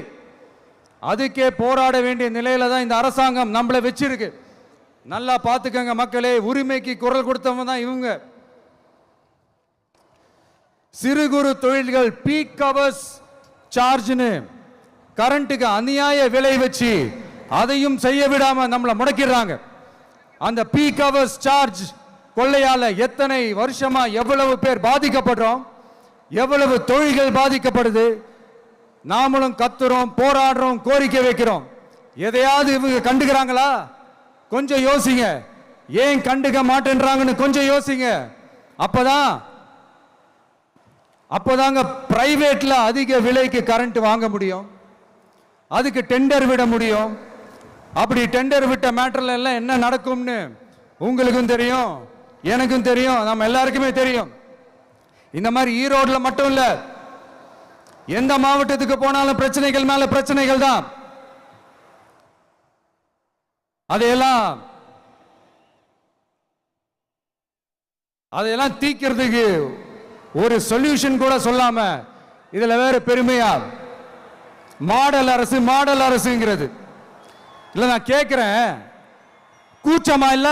அதுக்கே போராட வேண்டிய நிலையில தான் இந்த அரசாங்கம் நம்மளை வச்சிருக்கு. நல்லா பார்த்துக்கங்க மக்களே, உரிமைக்கு குரல் கொடுத்தவங்க தான் இவங்க. சிறு குறு தொழில்கள் பீக் ஹவர்ஸ் சார்ஜ்னு கரண்ட்டுக்கு அநியாய விலை வச்சு அதையும் செய்ய விடாம நம்மளை முடக்கிடுறாங்க. அந்த பீக் ஹவர்ஸ் சார்ஜ் கொள்ளையால எத்தனை வருஷமா எவ்வளவு பேர் பாதிக்கப்படுறோம், எவ்வளவு தொழில்கள் பாதிக்கப்படுது. நாமளும் கத்துறோம், போராடுறோம், கோரிக்கை வைக்கிறோம். எதையாவது இவங்க கண்டுக்கிறாங்களா? கொஞ்சம் யோசிங்க. ஏன் கண்டுக்க மாட்டேன்றாங்கன்னு கொஞ்சம் யோசிங்க. அப்போதாங்க பிரைவேட்ல அதிக விலைக்கு கரண்ட் வாங்க முடியும், அதுக்கு டெண்டர் விட முடியும். அப்படி டெண்டர் விட்ட மேட்டர்ல எல்லாம் என்ன நடக்கும்னு உங்களுக்கும் தெரியும், எனக்கும் தெரியும், நம்ம எல்லாருக்குமே தெரியும். இந்த மாதிரி ஈரோடுல மட்டும் இல்ல, எந்த மாவட்டத்துக்கு போனாலும் பிரச்சனைகள் மேல பிரச்சனைகள் தான். அதையெல்லாம் தீக்கிறதுக்கு ஒரு சொல்யூஷன் கூட சொல்லாம இதுல வேற பெருமையா மாடல் அரசுங்கிறது இல்ல. நான் கேட்கிறேன், கூச்சமா இல்ல?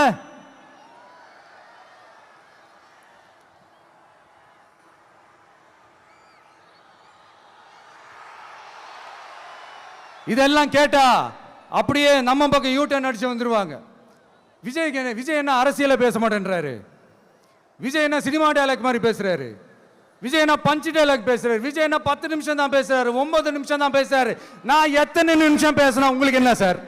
இதெல்லாம் கேட்டா அப்படியே நம்ம பக்கம் யூட்டர்ன் அடிச்சு வந்துருவாங்க. விஜய் என்ன அரசியல பேச மாட்டேன்றாரு, விஜய் என்ன சினிமா டயலாக் மாதிரி பேசுறாரு, விஜய் என்ன பஞ்ச் டயலாக் பேசுறாரு, விஜய் என்ன 10 நிமிஷம் தான் பேசுறாரு, 9 நிமிஷம் தான் பேசுறாரு. நான் எத்தனை நிமிஷம் பேசினா உங்களுக்கு என்ன சார்?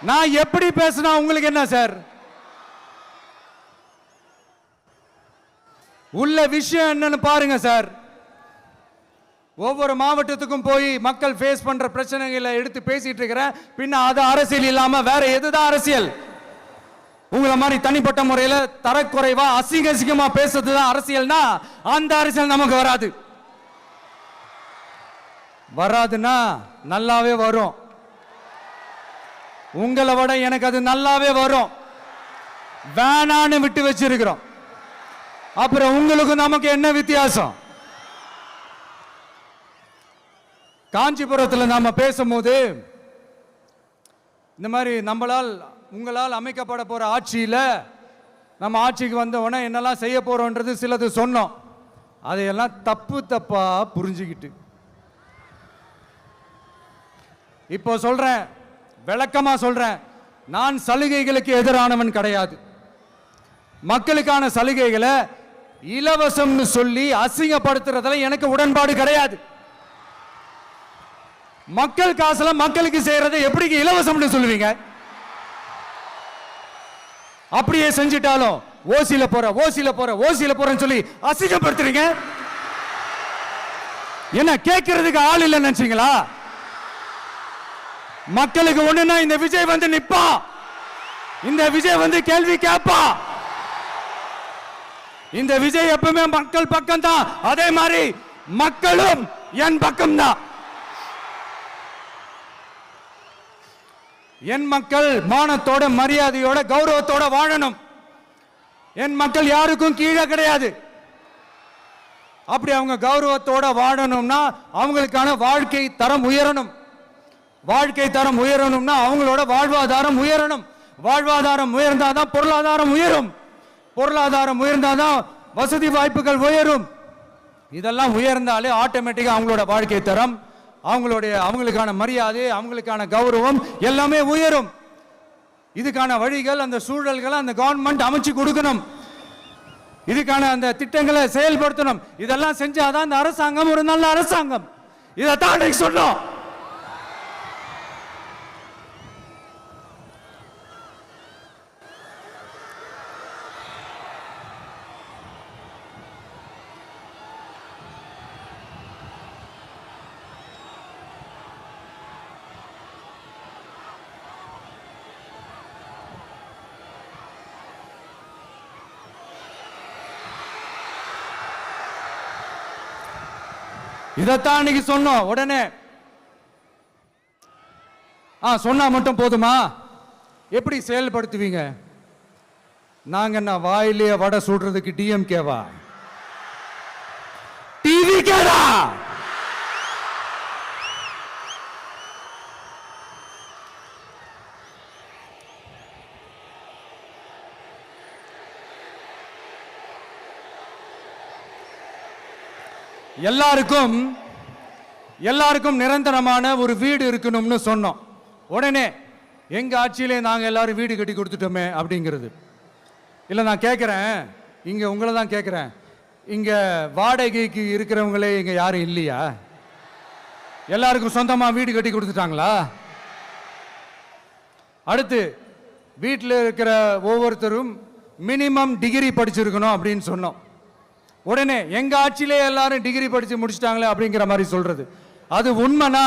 நான் எப்படி பேசினா உங்களுக்கு என்ன சார்? உள்ள விஷயம் என்னன்னு பாருங்க சார். ஒவ்வொரு மாவட்டத்துக்கும் போய் மக்கள் ஃபேஸ் பண்ற பிரச்சனைகளை எடுத்து பேசிட்டு இருக்கிறேன். பின்ன அது அரசியல் இல்லாம வேற எதுதான் அரசியல்? உங்களை மாதிரி தனிப்பட்ட முறையில் தரக்குறைவா அசிங்கமா பேசுறதுதான் அரசியல்னா அந்த அரசியல் நமக்கு வராதுன்னா நல்லாவே வரும். உங்களை விட எனக்கு அது நல்லாவே வரும். வேணான்னு விட்டு வச்சிருக்கிறோம். அப்புறம் உங்களுக்கு நமக்கு என்ன வித்தியாசம்? காஞ்சிபுரத்தில் நாம பேசும்போது இந்த மாதிரி உங்களால் அமைக்கப்பட போற ஆட்சியில் நம்ம ஆட்சிக்கு வந்த உடனே என்னெல்லாம் செய்ய போறோன்றது சிலது சொன்னோம். அதையெல்லாம் தப்பா புரிஞ்சுக்கிட்டு இப்போ சொல்றேன், விளக்கமா சொல்றேன், நான் சலுகைகளுக்கு எதிரானவன் கிடையாது. மக்களுக்கான சலுகைகளை இலவசம்னு சொல்லி அசிங்கப்படுத்துறதுல எனக்கு உடன்பாடு கிடையாது. மக்கள் காசுல மக்களுக்கு செய்யறதை எப்படி இலவசம்னு சொல்லுவீங்க? அப்படியே செஞ்சிட்டாலும் ஓசில போறேன்னு சொல்லி அசிங்கப்படுத்துறீங்க. என்ன கேட்கறதுக்கு ஆள் இல்லைன்னு நினைச்சீங்களா? மக்களுக்கு ஒண்ணுன்னா இந்த விஜய் வந்து நிப்பா, இந்த விஜய் வந்து கேள்வி கேட்பா. இந்த விஜய் எப்பவுமே மக்கள் பக்கம் தான், அதே மாதிரி மக்களும் என் பக்கம் தான். என் மக்கள் மானத்தோட மரியாதையோட கௌரவத்தோட வாழணும். என் மக்கள் யாருக்கும் கீழே கிடையாது. அப்படி அவங்க கௌரவத்தோட வாழணும்னா அவங்களுக்கான வாழ்க்கை தரம் உயரணும். வாழ்க்கை தரம் உயரணும்னா அவங்களோட வாழ்வாதாரம் உயரணும். வாழ்வாதாரம் உயர்ந்தாதான் பொருளாதாரம் உயரும். பொருளாதாரம் உயர்ந்தாதான் வசதி வாய்ப்புகள் உயரும். இதெல்லாம் உயர்ந்தாலே ஆட்டோமேட்டிக்கா அவங்களோட வாழ்க்கை தரம், அவங்களுக்கான மரியாதை, அவங்களுக்கான கௌரவம் எல்லாமே உயரும். இதுக்கான வழிகள், அந்த சூழல்களை அந்த கவர்மெண்ட் அமைச்சு கொடுக்கணும். இதுக்கான அந்த திட்டங்களை செயல்படுத்தணும். இதெல்லாம் செஞ்சாதான் இந்த அரசாங்கம் ஒரு நல்ல அரசாங்கம். இதைத்தான் சொன்னோம். இதைத்தான் இன்னைக்கு சொன்னோம். உடனே சொன்னா மட்டும் போதுமா? எப்படி செயல்படுத்துவீங்க? நாங்க என்ன வாயிலே வடை சுடுறதுக்கு டிஎம்கேவா? டிவிகேடா? எல்லாருக்கும் நிரந்தரமான ஒரு வீடு இருக்கணும்னு சொன்னோம். உடனே எங்க ஆட்சியிலே நாங்க எல்லாரும் வீடு கட்டி கொடுத்துட்டோமே அப்படிங்கிறது இல்ல. நான் கேட்கிறேன், இங்க உங்களை தான் கேட்கிறேன், இங்க வாடகைக்கு இருக்கிறவங்களே இங்க யாரும் இல்லையா? எல்லாருக்கும் சொந்தமா வீடு கட்டி கொடுத்துட்டாங்களா? அடுத்து வீட்டில் இருக்கிற ஒவ்வொருத்தரும் மினிமம் டிகிரி படிச்சிருக்கணும் அப்படின்னு சொன்னோம். உடனே எங்க ஆட்சியிலே எல்லாரும் டிகிரி படிச்சு முடிச்சிட்டாங்களே அப்படிங்கிற மாதிரி சொல்றது அது உண்மைனா?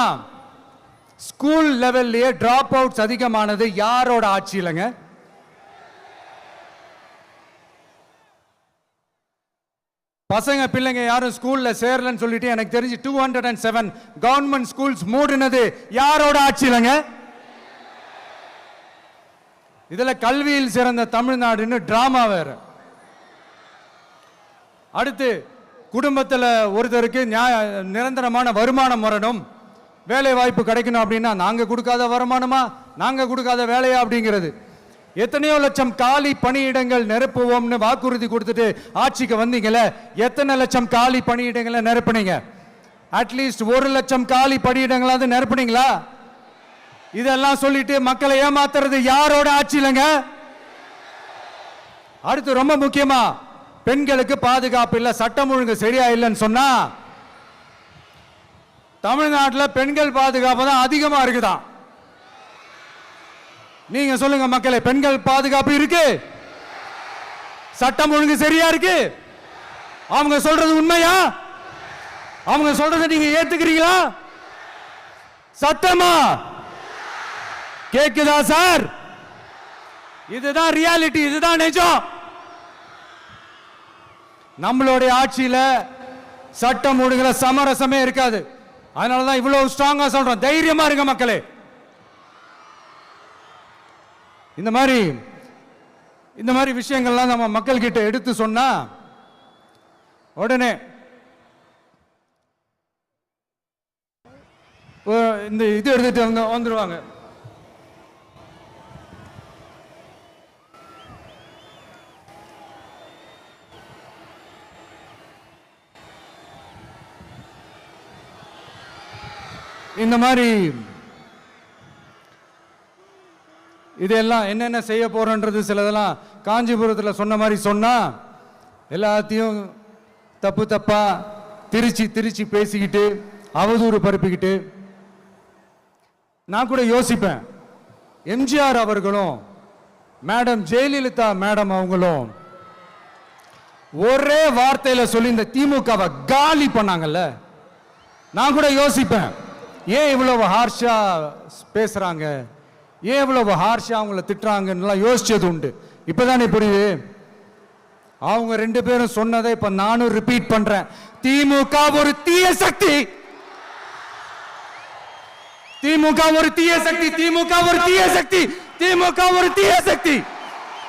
ஸ்கூல் லெவல்லையே டிராப் அவுட்ஸ் அதிகமானது யாரோட ஆட்சியிலங்க? பசங்க பிள்ளைங்க யாரும் ஸ்கூல்ல சேரலன்னு சொல்லிட்டு எனக்கு தெரிஞ்சு 207 கவர்மெண்ட் ஸ்கூல்ஸ் மூடினது யாரோட ஆட்சியிலங்க? இதுல கல்வியில் சிறந்த தமிழ்நாடுன்னு டிராமா வேற. அடுத்து குடும்பத்தில் ஒருத்தருக்கு நிரந்தரமான வருமானம் வரணும், வேலை வாய்ப்பு கிடைக்கணும் அப்படின்னா நாங்க கொடுக்காத வருமானமா, நாங்க கொடுக்காத வேலையா அப்படிங்கிறது. எத்தனையோ லட்சம் காலி பணியிடங்கள் நிரப்புவோம்னு வாக்குறுதி கொடுத்துட்டு ஆட்சிக்கு வந்தீங்களே, எத்தனை லட்சம் காலி பணியிடங்களை நிரப்புனீங்க? அட்லீஸ்ட் 1 லட்சம் காலி பணியிடங்களாவது நிரப்புனீங்களா? இதெல்லாம் சொல்லிட்டு மக்களை ஏமாத்துறது யாரோட ஆட்சியிலங்க? அடுத்து ரொம்ப முக்கியமா, பெண்களுக்கு பாதுகாப்பு இல்ல, சட்டம் ஒழுங்கு சரியா இல்லைன்னு சொன்னா தமிழ்நாட்டில் பெண்கள் பாதுகாப்பு தான் அதிகமா இருக்குதான். நீங்க சொல்லுங்க மக்களே, பெண்கள் பாதுகாப்பு இருக்கு? சட்டம் ஒழுங்கு சரியா இருக்கு? அவங்க சொல்றது உண்மையா? அவங்க சொல்றதை நீங்க ஏத்துக்கிறீங்களா? சத்தமா கேக்குதா சார்? இதுதான் ரியாலிட்டி, இதுதான் நிஜம். நம்மளுடைய ஆட்சியில சட்டம் ஒழுங்குல சமரசமே இருக்காது. அதனாலதான் இவ்வளவு ஸ்ட்ராங்கா சொல்றோம், தைரியமா இருங்க மக்களே. இந்த மாதிரி விஷயங்கள்லாம் நம்ம மக்கள் கிட்ட எடுத்து சொன்னா உடனே இந்த இது எடுத்துட்டு வந்துருவாங்க. இந்த மாதிரி இதெல்லாம் என்னென்ன செய்ய போறோன்றது சிலதெல்லாம் காஞ்சிபுரத்தில் சொன்ன மாதிரி சொன்னா எல்லாத்தையும் தப்பா திருச்சி பேசிக்கிட்டு அவதூறு பரப்பிக்கிட்டு. நான் கூட யோசிப்பேன், எம்ஜிஆர் அவர்களும் மேடம் ஜெயலலிதா மேடம் அவங்களும் ஒரே வார்த்தையில சொல்லி இந்த திமுகவை காலி பண்ணாங்கல்ல. நான் கூட யோசிப்பேன், ஏன் இவ்வளவு ஹார்ஷா பேசுறாங்க, ஏன் இவ்வளவு ஹார்ஷா அவங்கள திட்டுறாங்கன்னு யோசிச்சது உண்டு. இப்பதானே புரியுது. அவங்க 2 பேரும் சொன்னதை இப்ப நானும் ரிப்பீட் பண்றேன். திமுக ஒரு தீய சக்தி, திமுக ஒரு தீய சக்தி, திமுக ஒரு தீய சக்தி, திமுக ஒரு தீய சக்தி,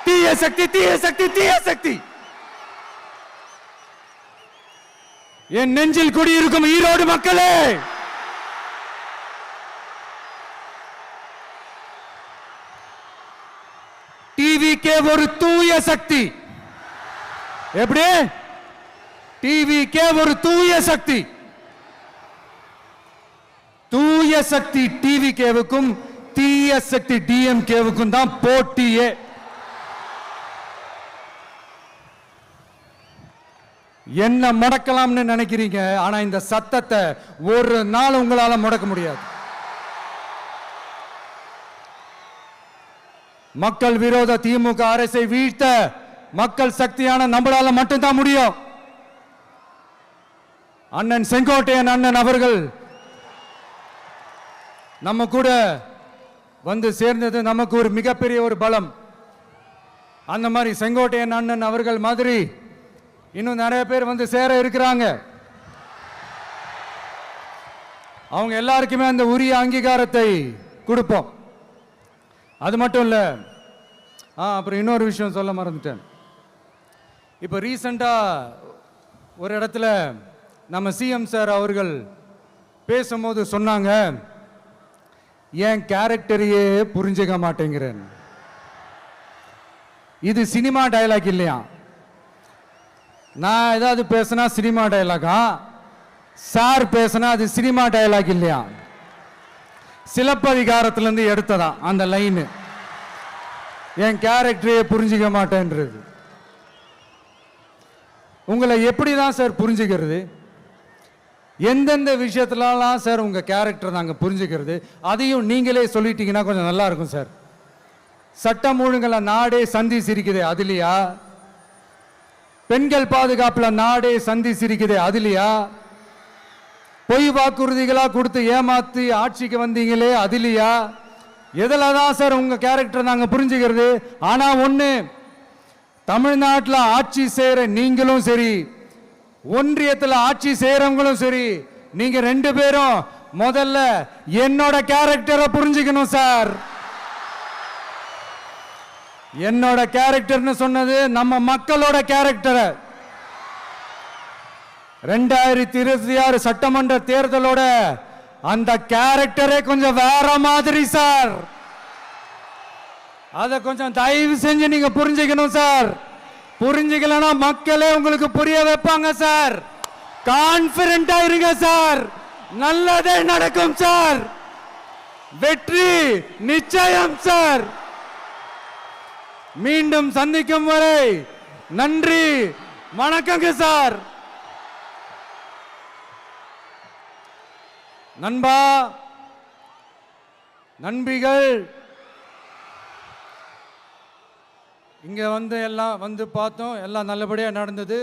தீய சக்தி, தீய சக்தி, தீய சக்தி. என் நெஞ்சில் குடியிருக்கும் ஈரோடு மக்களே, டிவிகே ஒரு தூய சக்தி. எப்படி? டிவிகே ஒரு தூய சக்தி. தூய சக்தி டிவிகேவுக்கும் தீய சக்தி டிஎம்கேவுக்கும் தான் போட்டியே. என்ன முடக்கலாம்னு நினைக்கிறீங்க, ஆனா இந்த சத்தத்தை ஒரு நாள் உங்களால முடக்க முடியாது. மக்கள் விரோத திமுக அரசை வீழ்த்த மக்கள் சக்தியான நம்மளால மட்டும்தான் முடியும். அண்ணன் செங்கோட்டையன் அண்ணன் அவர்கள் நம்ம கூட வந்து சேர்ந்தது நமக்கு ஒரு மிகப்பெரிய ஒரு பலம். அந்த மாதிரி செங்கோட்டையன் அண்ணன் அவர்கள் மாதிரி இன்னும் நிறைய பேர் வந்து சேர இருக்கிறாங்க. அவங்க எல்லாருக்குமே அந்த உரிய அங்கீகாரத்தை கொடுப்போம். அது மட்டும் இல்ல, அப்புறம் இன்னொரு விஷயம் சொல்ல மறந்துட்டேன். இப்போ ரீசண்டா ஒரு இடத்துல நம்ம சிஎம் சார் அவர்கள் பேசும்போது சொன்னாங்க, என் கேரக்டரையே புரிஞ்சுக்க மாட்டேங்கிறேன். இது சினிமா டயலாக் இல்லையா? நான் ஏதாவது பேசினா சினிமா டயலாகா, சார் பேசினா அது சினிமா டயலாக் இல்லையா? சிலப்பதிகாரத்திலிருந்து எடுத்ததா அந்த லைன். என் கேரக்டரையே புரிஞ்சிக்க மாட்டேன்றது. உங்களை எப்படி தான் சார் புரிஞ்சுக்கிறது? எந்தெந்த விஷயத்துலலாம் சார் உங்க கேரக்டர் நாங்க புரிஞ்சுக்கிறது? அதையும் நீங்களே சொல்லிட்டீங்கன்னா கொஞ்சம் நல்லா இருக்கும் சார். சட்டம் ஒழுங்குல நாடே சந்தி சிரிக்குது, அதுலையா? பெண்கள் பாதுகாப்புல நாடே சந்தி சிரிக்குது, அதுலையா? பொய் வாக்குறுதிகளா கொடுத்து ஏமாத்தி ஆட்சிக்கு வந்தீங்களே, அதுலையா? எதுல தான் சார் உங்க கேரக்டர் நாங்க புரிஞ்சுக்கிறது? ஆனா ஒண்ணு, தமிழ்நாட்டில் ஆட்சி செய்யற நீங்களும் சரி, ஒன்றியத்தில் ஆட்சி செய்யறவங்களும் சரி, நீங்க 2 பேரும் முதல்ல என்னோட கேரக்டரை புரிஞ்சுக்கணும் சார். என்னோட கேரக்டர்னு சொன்னது நம்ம மக்களோட கேரக்டர். 2026 சட்டமன்ற தேர்தலோட அந்த கேரக்டரே கொஞ்சம் வேற மாதிரி சார். அதை கொஞ்சம் தயவு செஞ்சு நீங்க புரிஞ்சுக்கணும் சார். புரிஞ்சுக்கலன்னா மக்களே உங்களுக்கு புரிய வைப்பாங்க சார். கான்பிடண்டா இருங்க சார், நல்லதே நடக்கும் சார். வெற்றி நிச்சயம் சார். மீண்டும் சந்திக்கும் வரை நன்றி, வணக்கங்க சார். நண்பா, நண்பிகள், இங்க எல்லாம் பார்த்தோம், எல்லாம் நல்லபடியா நடந்தது.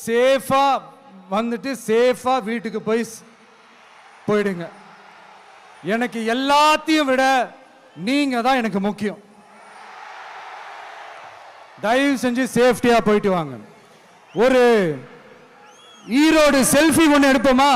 சேஃபா வந்துட்டு சேஃபா வீட்டுக்கு போயிடுங்க. எனக்கு எல்லாத்தையும் விட நீங்க தான் எனக்கு முக்கியம். தயவு செஞ்சு சேஃப்டியா போயிட்டு வாங்க. ஒரு ஈரோடு செல்ஃபி ஒன்று எடுப்போமா?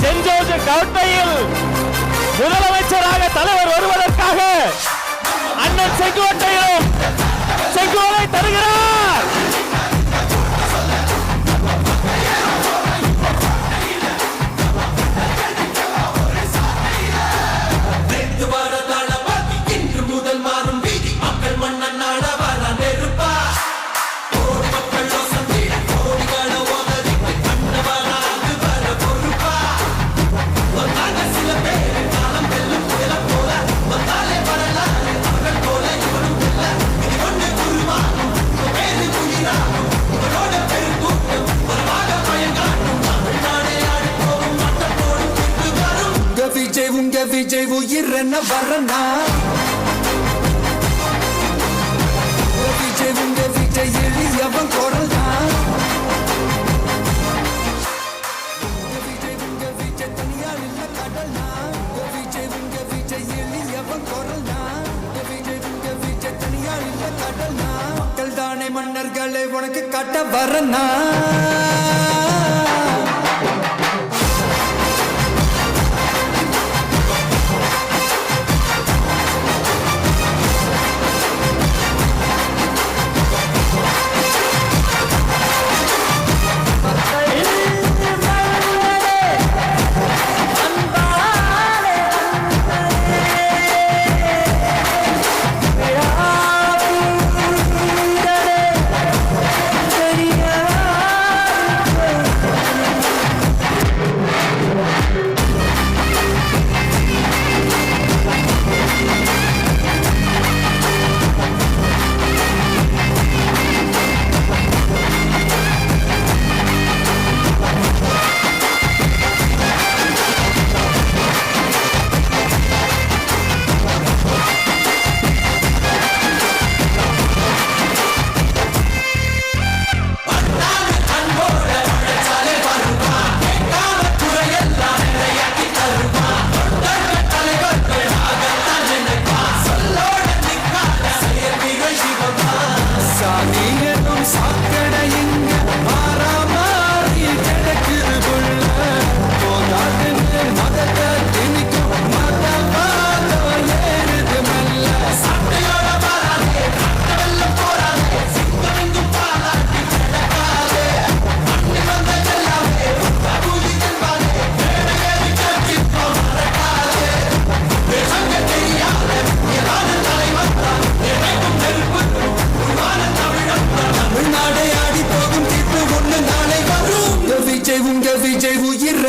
சென்ட் ஜோர்ஜ் கோட்டையில் முதலமைச்சராக தலைவர் வருவதற்காக அண்ணன் செங்கோட்டையிலும் செங்கோலை தருகிறார். விஜய் உயிரென்ன வரனா, விஜய் எளியவன் குரல் தான். விஜய் தனியால் இல்ல கடல் தான். விஜய் எளியவன் குரல் தான். விஜய் தனியால் இல்ல கடல் தான். மக்கள் தானே மன்னர்களை உனக்கு காட்ட வரனா.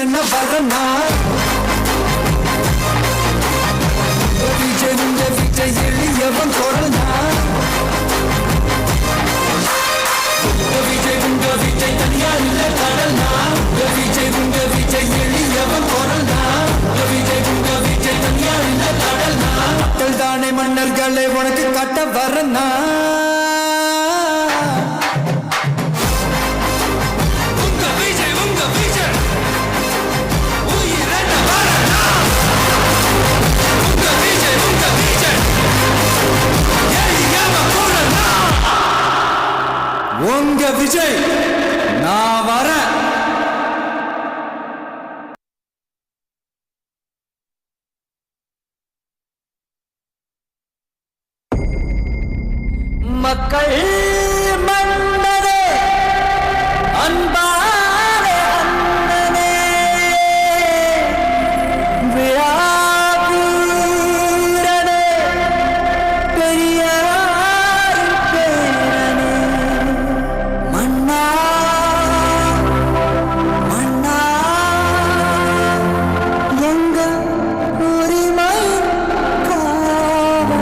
உயிரென்ன வரனா விஜய் உங்க விஜய் எளியவன் குரல்னா விஜய் உங்க விஜய் தனியா இல்ல கடல்னா விஜய் உங்க விஜய் எளியவன் குரல்னா விஜய் உங்க விஜய் தனியா இல்ல கடல்னா மக்கள் தானே மன்னர்களை உனக்கு காட்ட வரனா உங்க விஜய் உயிரென்ன வரனா உங்க விஜய் எளியவன் குரல்னா உங்க விஜய் நான் வரேன் மக்கள் மன்னரே அன்பாரே அண்ணனே விழாவீரனே பெரியாரின் பேரனே மன்னா மன்னா எங்கள் உரிமை காவல்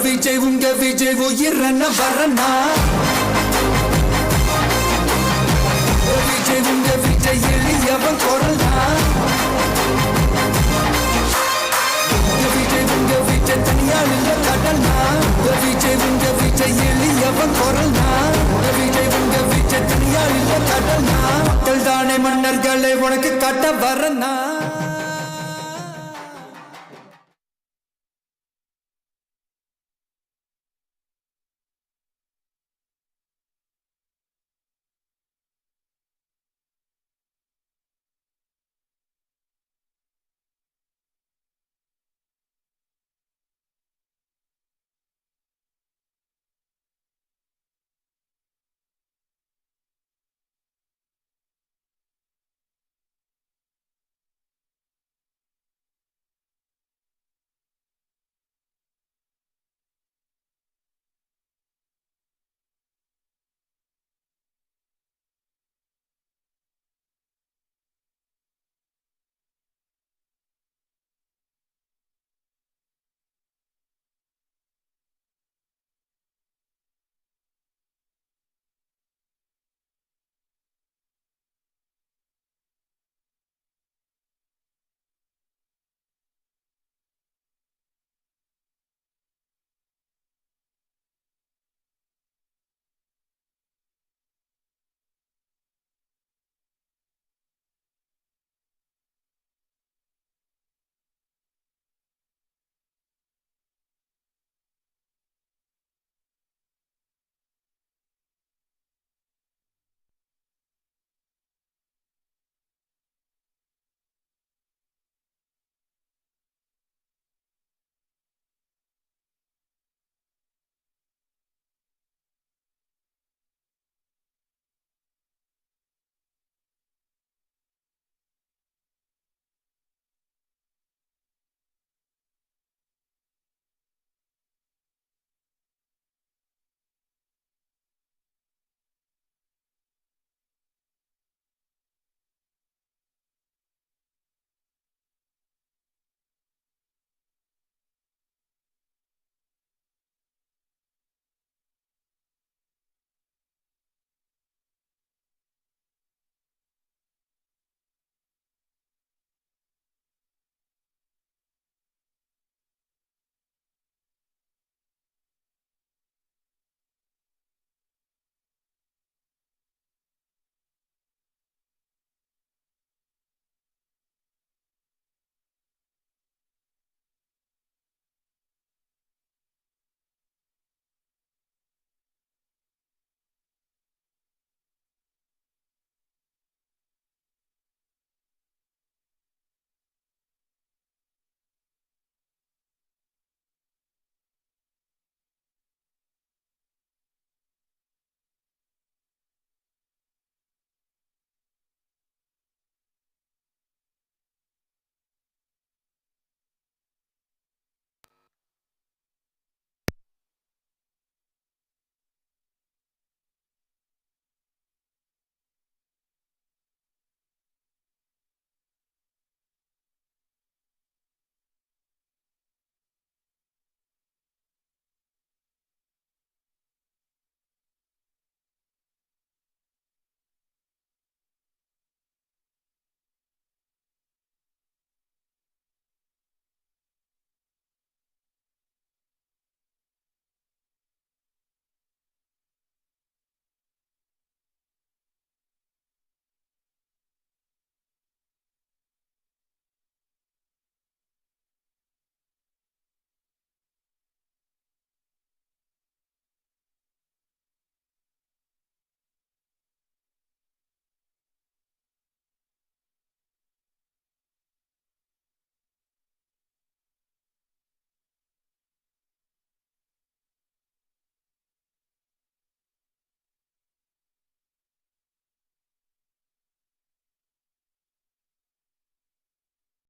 விஜய் உங்க விஜய் உயிரென்ன வரனா விஜய் உங்க விஜய் எளியவன் குரல்னா விஜய் உங்க விஜய் தனியா இல்ல கடல்னா விஜய் உங்க விஜய் எளியவன் குரல்னா விஜய் உங்க விஜய் தனியா இல்ல கடல்னா மக்கள் தானே மன்னர்களை உனக்கு காட்ட வரனா